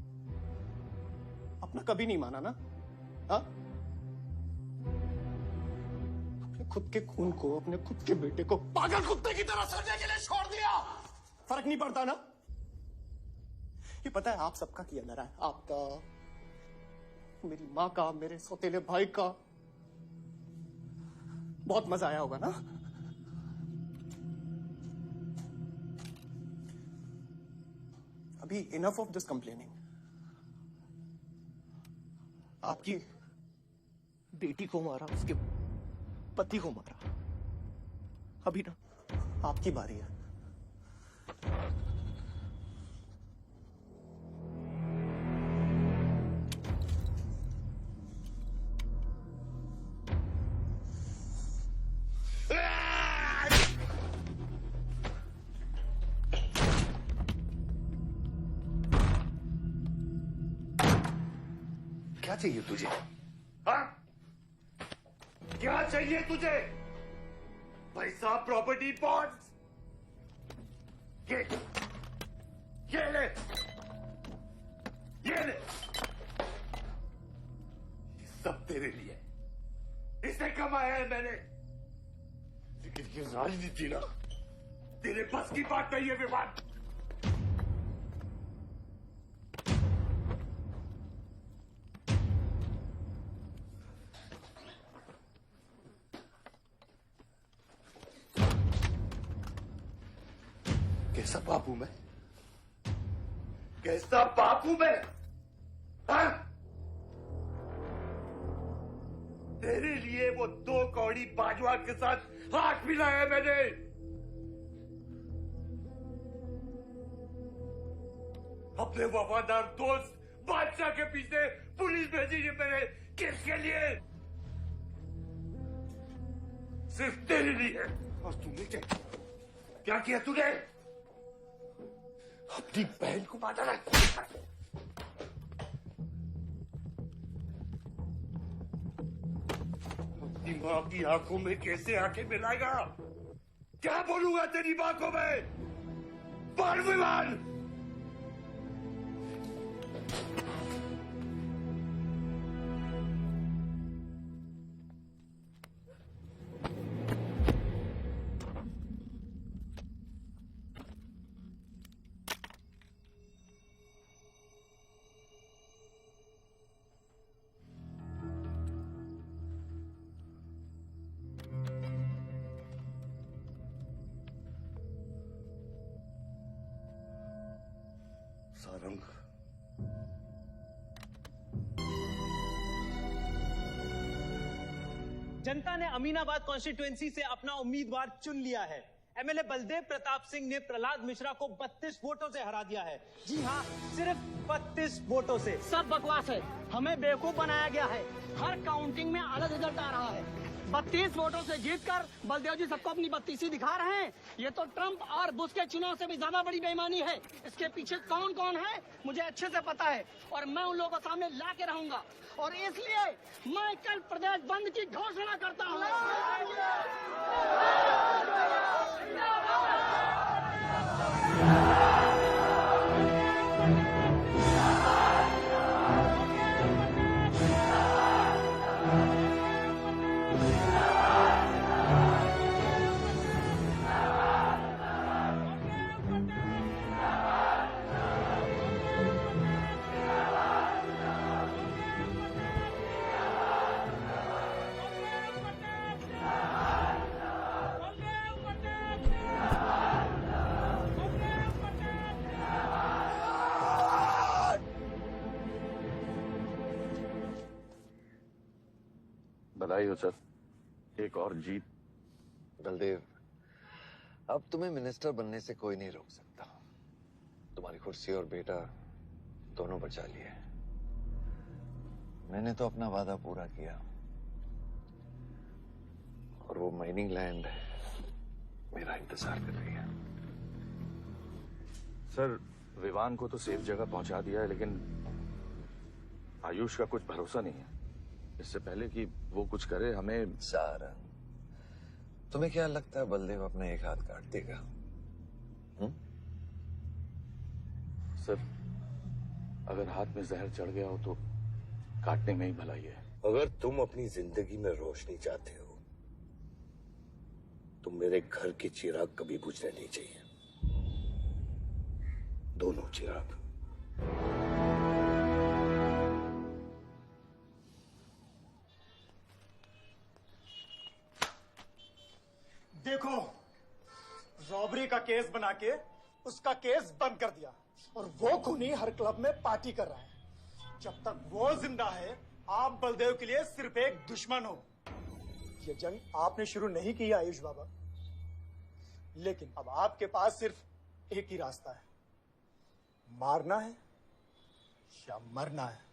अपना कभी नहीं माना ना? हाँ? अपने खुद के खून को, अपने खुद के बेटे को पागल कुत्ते की तरह सड़ने के लिए छोड़ दिया। फर्क नहीं पड़ता ना? ये पता है आप सबका किया जा रहा है, आपका, मेरी माँ का, मेरे सौतेले भाई का। बहुत मजा आया होगा ना? अभी इनफ ऑफ दिस कंप्लेनिंग। आपकी बेटी को मारा, उसके पति को मारा, अभी ना आपकी बारी है। क्या चाहिए तुझे? हाँ? क्या चाहिए तुझे? पैसा, प्रॉपर्टी, बॉन्ड्स? ये ले, ये ले। ये सब तेरे लिए, इसे कमाया है मैंने। लेकिन ये राजनीति ना, तेरे बस की बात नहीं है विवान। कैसा बाप हूं मैं? कैसा बाप हूं मैं? हाँ? तेरे लिए वो 2 कौड़ी बाजवान के साथ हाथ मिलाया है मैंने। अपने वफादार दोस्त बादशाह के पीछे पुलिस भेजी है मैंने। किसके लिए? सिर्फ तेरे लिए। और तूने क्या किया तूने? अपनी बहन को मारा ना। अपनी मां की आंखों में कैसे आंखें मिलाएगा? क्या बोलूंगा तेरी मां को मैं? बोल विमान। सारंग, जनता ने अमीनाबाद कॉन्स्टिट्यूएंसी से अपना उम्मीदवार चुन लिया है। एमएलए बलदेव प्रताप सिंह ने प्रहलाद मिश्रा को 32 वोटों से हरा दिया है। जी हाँ, सिर्फ 32 वोटों से। सब बकवास है, हमें बेवकूफ बनाया गया है। हर काउंटिंग में अलग रिजल्ट आ रहा है। 32 वोटों से जीतकर बलदेव जी सबको अपनी बत्तीसी दिखा रहे हैं। ये तो ट्रंप और बुश के चुनाव से भी ज्यादा बड़ी बेईमानी है। इसके पीछे कौन कौन है मुझे अच्छे से पता है और मैं उन लोगों को सामने ला के रहूंगा। और इसलिए मैं कल प्रदेश बंद की घोषणा करता हूँ। बधाई हो सर, एक और जीत। बलदेव, अब तुम्हें मिनिस्टर बनने से कोई नहीं रोक सकता। तुम्हारी कुर्सी और बेटा दोनों बचा लिए। मैंने तो अपना वादा पूरा किया और वो माइनिंग लैंड मेरा इंतजार कर रही है। सर, विवान को तो सेफ जगह पहुंचा दिया है, लेकिन आयुष का कुछ भरोसा नहीं है। इससे पहले कि वो कुछ करे हमें। सारंग, तुम्हें क्या लगता है बलदेव अपना एक हाथ काट देगा? सर, अगर हाथ में जहर चढ़ गया हो तो काटने में ही भलाई है। अगर तुम अपनी जिंदगी में रोशनी चाहते हो तो मेरे घर के चिराग कभी बुझने नहीं चाहिए। दोनों चिराग। देखो, रॉबरी का केस बना के उसका केस बंद कर दिया और वो खूनी हर क्लब में पार्टी कर रहा है। जब तक वो जिंदा है, आप बलदेव के लिए सिर्फ एक दुश्मन हो। ये जंग आपने शुरू नहीं की आयुष बाबा, लेकिन अब आपके पास सिर्फ एक ही रास्ता है, मारना है या मरना है।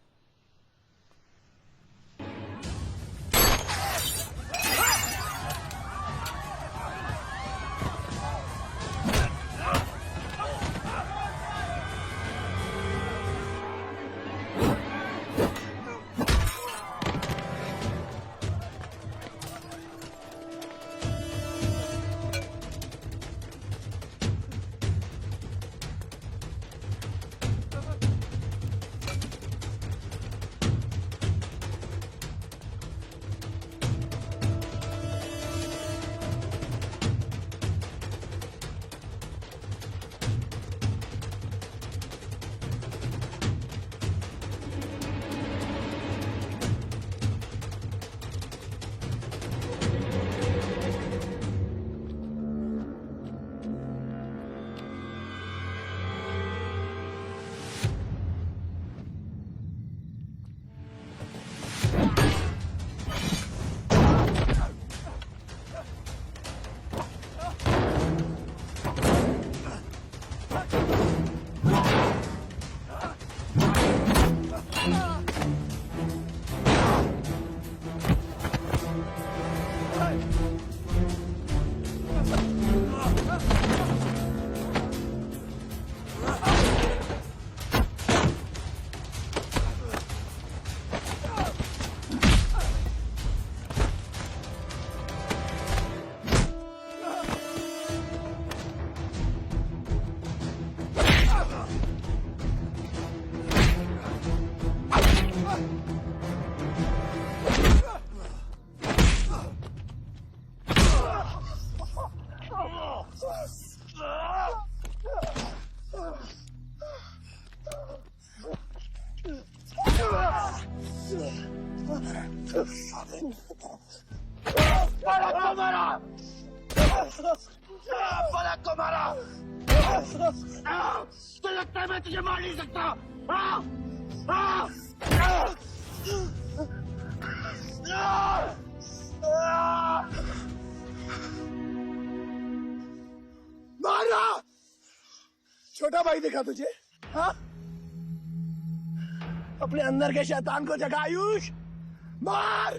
पलक को मारा। तो लगता है मैं तुझे मार नहीं सकता। मारा। छोटा भाई दिखा तुझे? हाँ? अपने अंदर के शैतान को जगा आयुष। मार।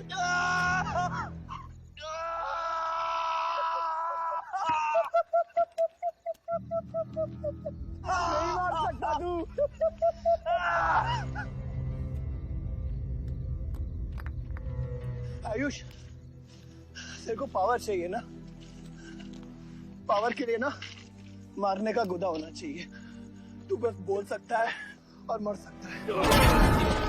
नहीं मार सकता तू। आयुष, तेरे को पावर चाहिए ना? पावर के लिए ना मारने का गुदा होना चाहिए। तू बस बोल सकता है और मर सकता है।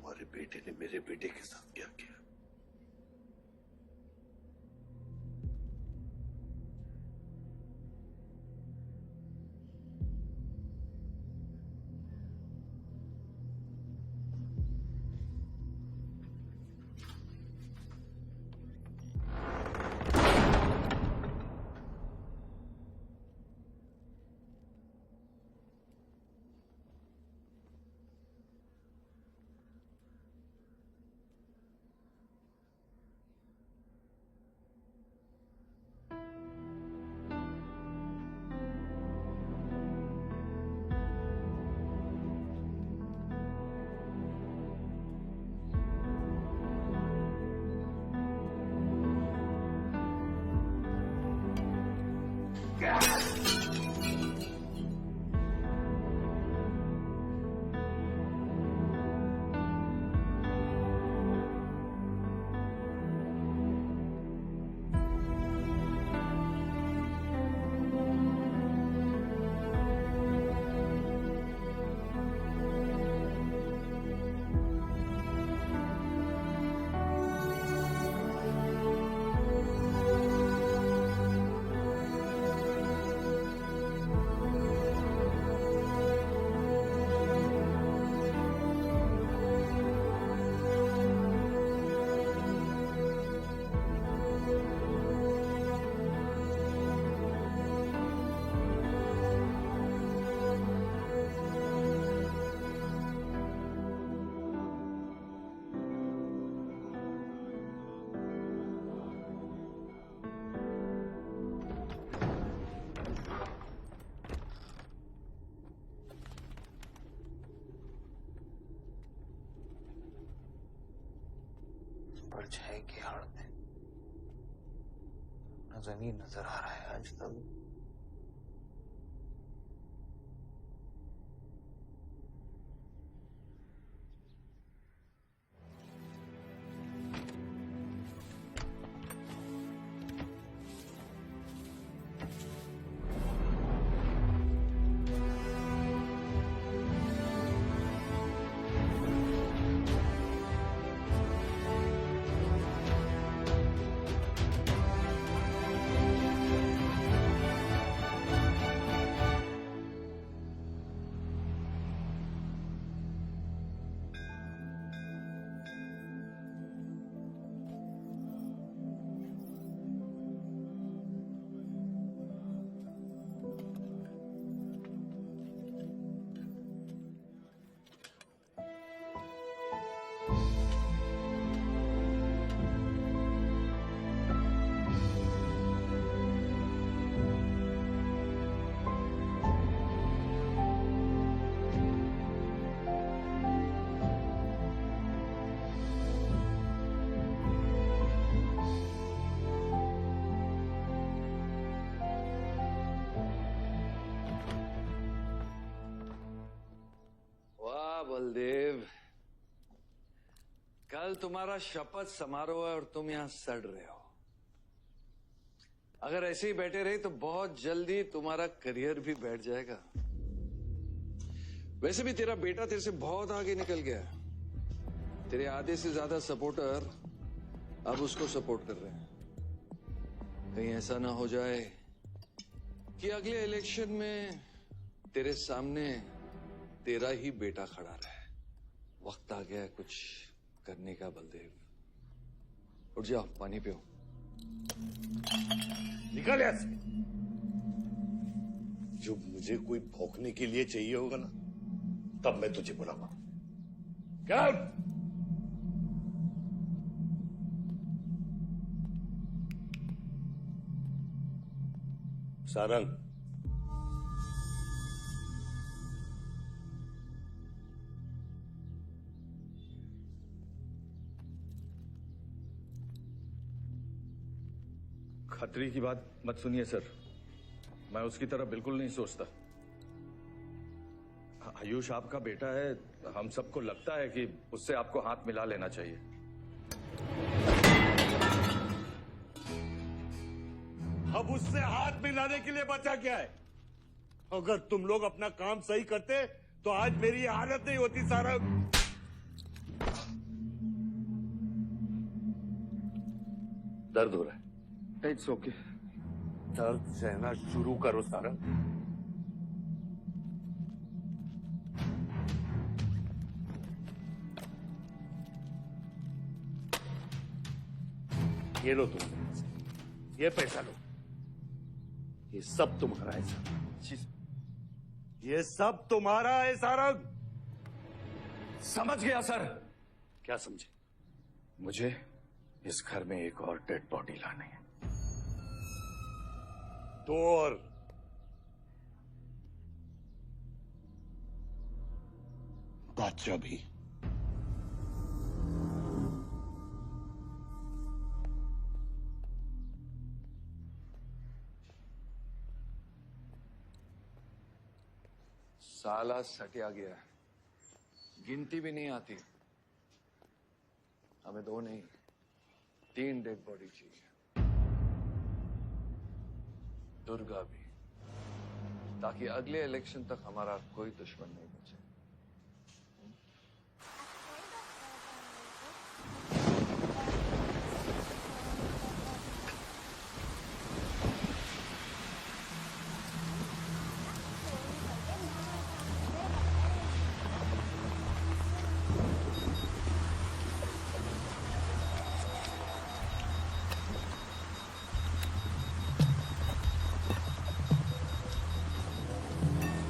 तुम्हारे बेटे ने मेरे बेटे के साथ क्या किया? परछाई की आड़ में न जमीन नजर आ रहा है आज तक। बलदेव, कल तुम्हारा शपथ समारोह है और तुम यहां सड़ रहे हो। अगर ऐसे ही बैठे रहे तो बहुत जल्दी तुम्हारा करियर भी बैठ जाएगा। वैसे भी तेरा बेटा तेरे से बहुत आगे निकल गया है। तेरे आधे से ज्यादा सपोर्टर अब उसको सपोर्ट कर रहे हैं। कहीं ऐसा ना हो जाए कि अगले इलेक्शन में तेरे सामने तेरा ही बेटा खड़ा रहे। वक्त आ गया है कुछ करने का बलदेव। उठ जाओ, पानी पियो। निकल यहाँ से। जब मुझे कोई भौंकने के लिए चाहिए होगा ना, तब मैं तुझे बुलाऊंगा। क्या? सारंग, खतरी की बात मत सुनिए सर, मैं उसकी तरह बिल्कुल नहीं सोचता। आयुष आपका बेटा है, हम सबको लगता है कि उससे आपको हाथ मिला लेना चाहिए। अब उससे हाथ मिलाने के लिए बचा क्या है? अगर तुम लोग अपना काम सही करते तो आज मेरी ये हालत नहीं होती। सारंग, दर्द हो रहा है? It's okay. दर्द सहना शुरू करो सारंग। ये लो तुम, ये पैसा लो, ये सब तुम्हारा है सारंग, ये सब तुम्हारा है सारंग। समझ गया सर। क्या समझे? मुझे इस घर में एक और डेड बॉडी लानी है। 2 और। बादशाह भी। साला सटिया गया है, गिनती भी नहीं आती। हमें 2 नहीं 3 डेड बॉडी चाहिए, दुर्गा भी, ताकि अगले इलेक्शन तक हमारा कोई दुश्मन नहीं बचे।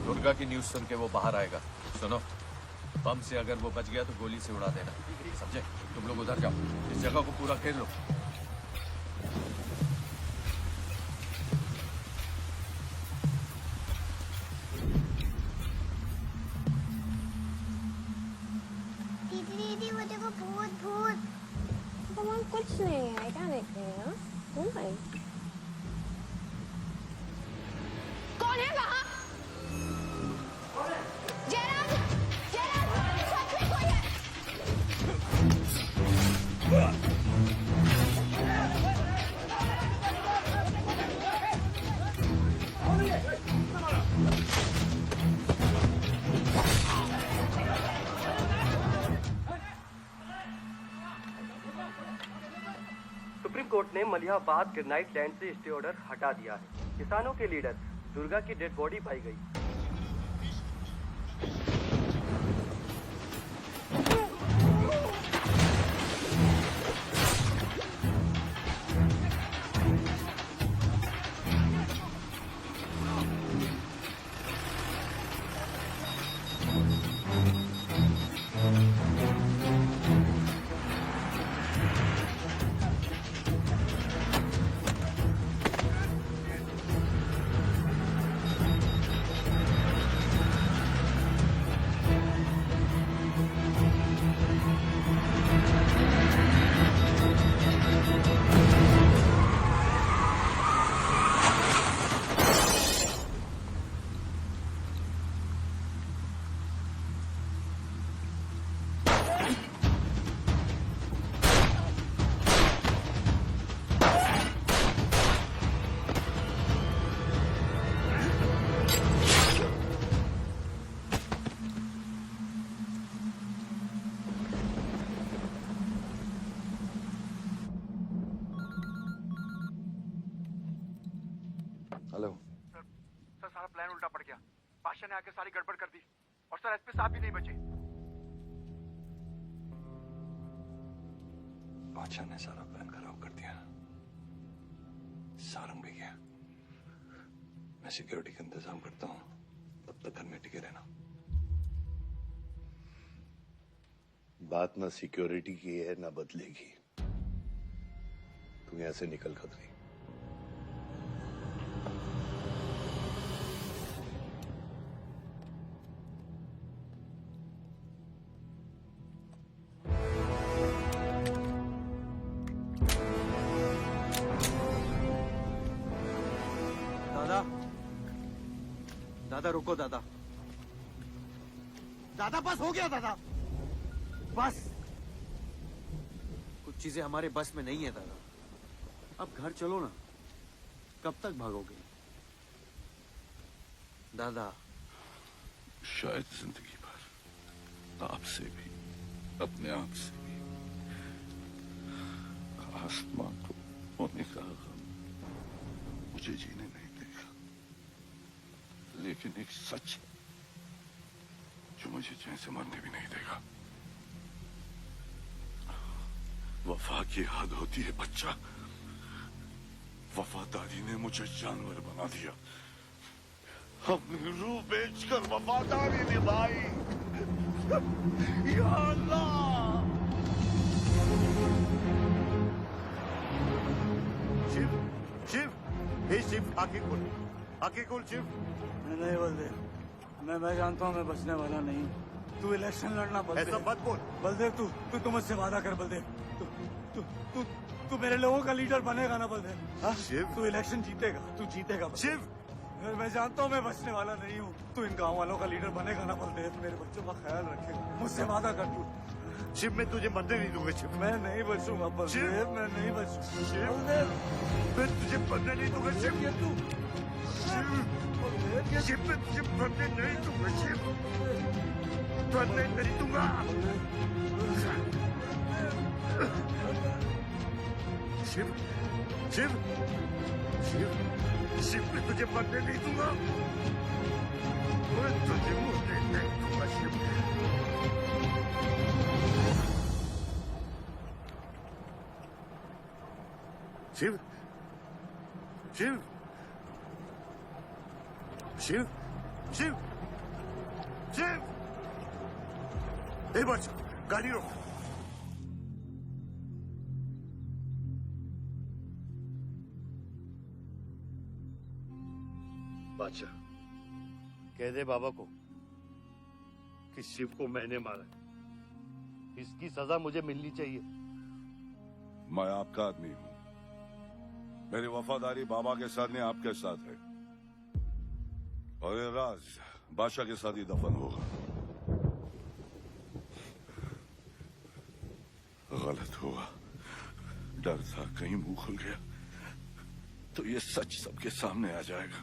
दुर्गा की न्यूज सुन के वो बाहर आएगा। सुनो, बम से अगर वो बच गया तो गोली से उड़ा देना, समझे? तुम लोग उधर जाओ, इस जगह को पूरा घेर लो। दीदी वो देखो, भूत भूत। भगवान कुछ नहीं है, क्या देख रही है? कौन है वहाँ? सुप्रीम कोर्ट ने मलिहाबाद ग्रेनाइट लैंड से स्टे ऑर्डर हटा दिया है। किसानों के लीडर दुर्गा की डेड बॉडी पाई गई। हेलो सर, सारा प्लान उल्टा पड़ गया। बादशाह ने आके सारी गड़बड़ कर दी और सर एसपी साहब भी नहीं बचे। बादशाह ने सारा प्लान खराब कर दिया। सारंग भी गया। मैं सिक्योरिटी का इंतजाम करता हूँ, तब तक घर में टिके रहना। बात ना सिक्योरिटी की है ना बदलेगी। तुम यहां से निकल खतरी। दादा रुको, दादा दादा बस हो गया दादा, बस। कुछ चीजें हमारे बस में नहीं है दादा। अब घर चलो ना, कब तक भागोगे दादा? शायद जिंदगी भर आपसे भी, अपने आप से भी, आसमां को होने का गम मुझे जीने नहीं देगा, लेकिन एक सच जो मुझे चैन से मरने भी नहीं देगा। वफा की हद होती है बच्चा। वफादारी ने मुझे जानवर बना दिया। हमने रूह बेचकर वफादारी निभाई। या अल्लाह। शिव, शिव, हे शिव, आंखें खोल, आंखें खोल शिव। नहीं बलदेव, मैं जानता हूँ मैं बचने वाला नहीं हूँ। तू इलेक्शन लड़ना बलदेव। ऐसा मत बोल। बलदेव तू मुझसे वादा कर बलदेव। तू मेरे लोगों का लीडर बनेगा ना बलदेव? शिव, तू इलेक्शन जीतेगा, तू जीतेगा शिव। मैं जानता हूँ मैं बचने वाला नहीं हूँ। तू इन गाँव वालों का लीडर बनेगा ना बलदेव? मेरे बच्चों का ख्याल रखेगा, मुझसे वादा कर तू। शिव, मैं तुझे मरने नहीं दूंगा शिव। मैं नहीं बचूंगा बलदेव, मैं नहीं बचूंगा शिव। मैं तुझे मरने नहीं दूंगा शिव। तू शिव, मैं तुझे मरने नहीं दूंगा शिव। मरने नहीं दूंगा। शिव, शिव, शिव, शिव, मैं तुझे मरने नहीं दूंगा। मैं तुझे मरने नहीं दूंगा शिव। शिव, शिव, शिव, शिव, शिव। बच, गाड़ी रोक। बादशाह, कह दे बाबा को कि शिव को मैंने मारा। इसकी सजा मुझे मिलनी चाहिए। मैं आपका आदमी हूँ। मेरी वफादारी बाबा के साथ नहीं, आपके साथ है। और ये राज बादशाह के साथ ही दफन होगा। गलत हुआ, डर था कहीं मुंह खुल गया तो ये सच सबके सामने आ जाएगा।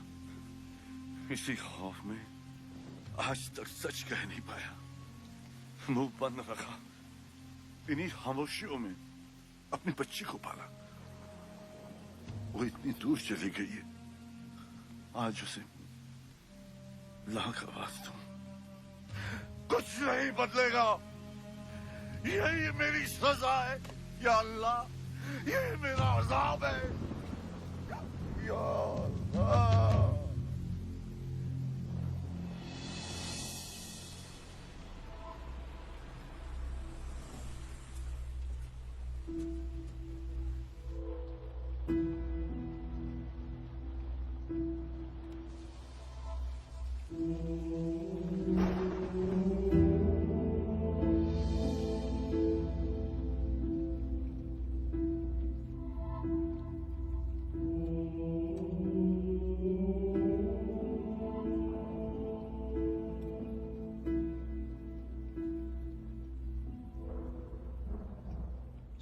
इसी खौफ में आज तक सच कह नहीं पाया, मुंह बंद रखा। इन्हीं खामोशियों में अपनी बच्ची को पाला। वो इतनी दूर चली गई है, आज उसे लाख आवाज दूं, कुछ नहीं बदलेगा। यही मेरी सजा है या अल्लाह, यही मेरा अज़ाब है या अल्लाह।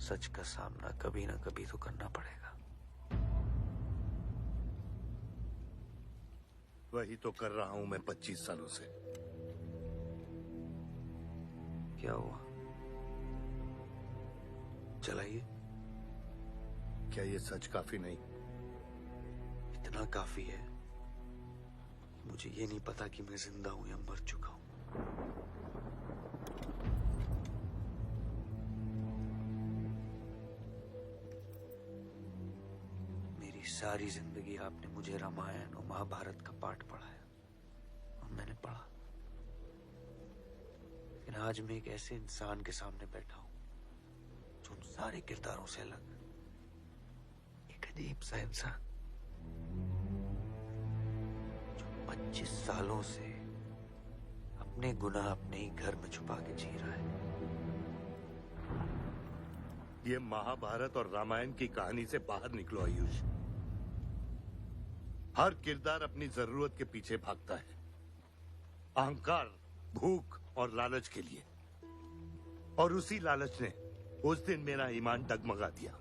सच का सामना कभी ना कभी तो करना पड़ेगा। वही तो कर रहा हूं मैं 25 सालों से। क्या हुआ? चलाइए। क्या ये सच काफी नहीं? इतना काफी है। मुझे ये नहीं पता कि मैं जिंदा हूं या मर चुका हूं। सारी जिंदगी आपने मुझे रामायण और महाभारत का पाठ पढ़ाया और मैंने पढ़ा, लेकिन आज मैं एक ऐसे इंसान के सामने बैठा हूं जो उन सारे किरदारों से अलग, एक अजीब सा इंसान जो 25 सालों से अपने गुनाह अपने ही घर में छुपा के जी रहा है। ये महाभारत और रामायण की कहानी से बाहर निकलो आयुष। हर किरदार अपनी जरूरत के पीछे भागता है, अहंकार, भूख और लालच के लिए। और उसी लालच ने उस दिन मेरा ईमान डगमगा दिया।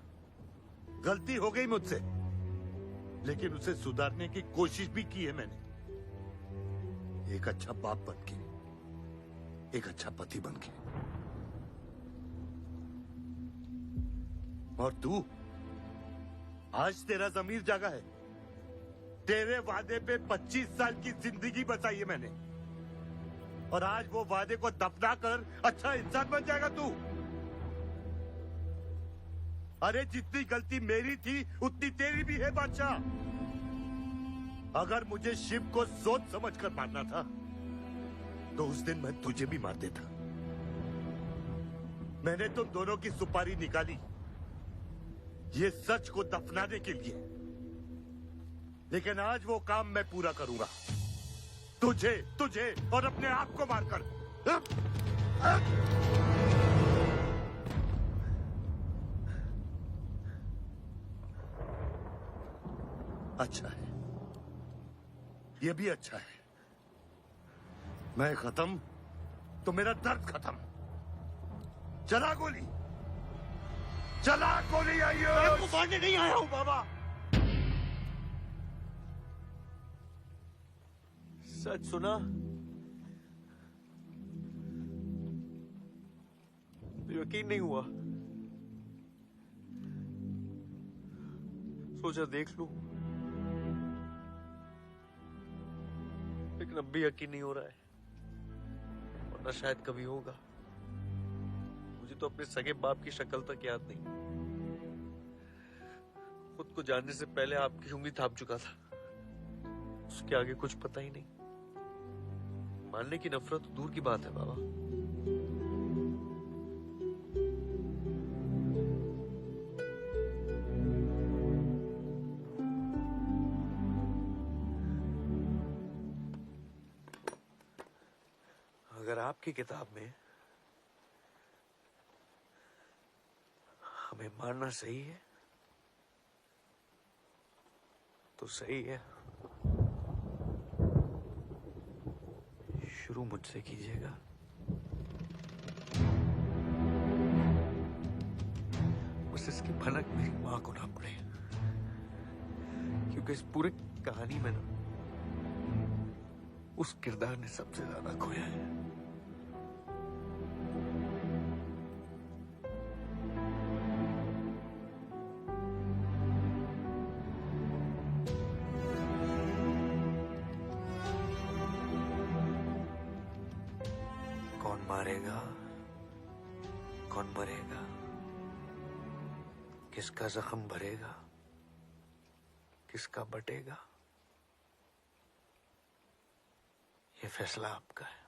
गलती हो गई मुझसे, लेकिन उसे सुधारने की कोशिश भी की है मैंने। एक अच्छा बाप बन के, एक अच्छा पति बन के। और तू आज तेरा जमीर जागा है। तेरे वादे पे 25 साल की जिंदगी बचाई है मैंने, और आज वो वादे को दफना कर अच्छा इंसान बन जाएगा तू। अरे जितनी गलती मेरी थी उतनी तेरी भी है बादशाह। अगर मुझे शिव को सोच समझ कर मारना था तो उस दिन मैं तुझे भी मार देता। मैंने तुम दोनों की सुपारी निकाली ये सच को दफनाने के लिए, लेकिन आज वो काम मैं पूरा करूंगा, तुझे तुझे और अपने आप को मारकर। अच्छा है, ये भी अच्छा है। मैं खत्म तो मेरा दर्द खत्म। चला गोली, चला गोली। आइयो, मैं आपको मारने नहीं आया हूं बाबा। सच सुना तो यकीन नहीं हुआ, सोचा देख लूं, लेकिन अब भी यकीन नहीं हो रहा है, वरना शायद कभी होगा। मुझे तो अपने सगे बाप की शक्ल तक याद नहीं। खुद को जानने से पहले आपकी उंगली थाप चुका था, उसके आगे कुछ पता ही नहीं। मानने की नफरत तो दूर की बात है बाबा। अगर आपकी किताब में हमें मारना सही है तो सही है। शुरू मुझसे कीजिएगा। बस इसकी भनक मेरी मां को ना पड़े, क्योंकि इस पूरी कहानी में ना उस किरदार ने सबसे ज्यादा खोया है। कौन मारेगा, कौन मरेगा, किसका जख्म भरेगा, किसका बटेगा, ये फैसला आपका है।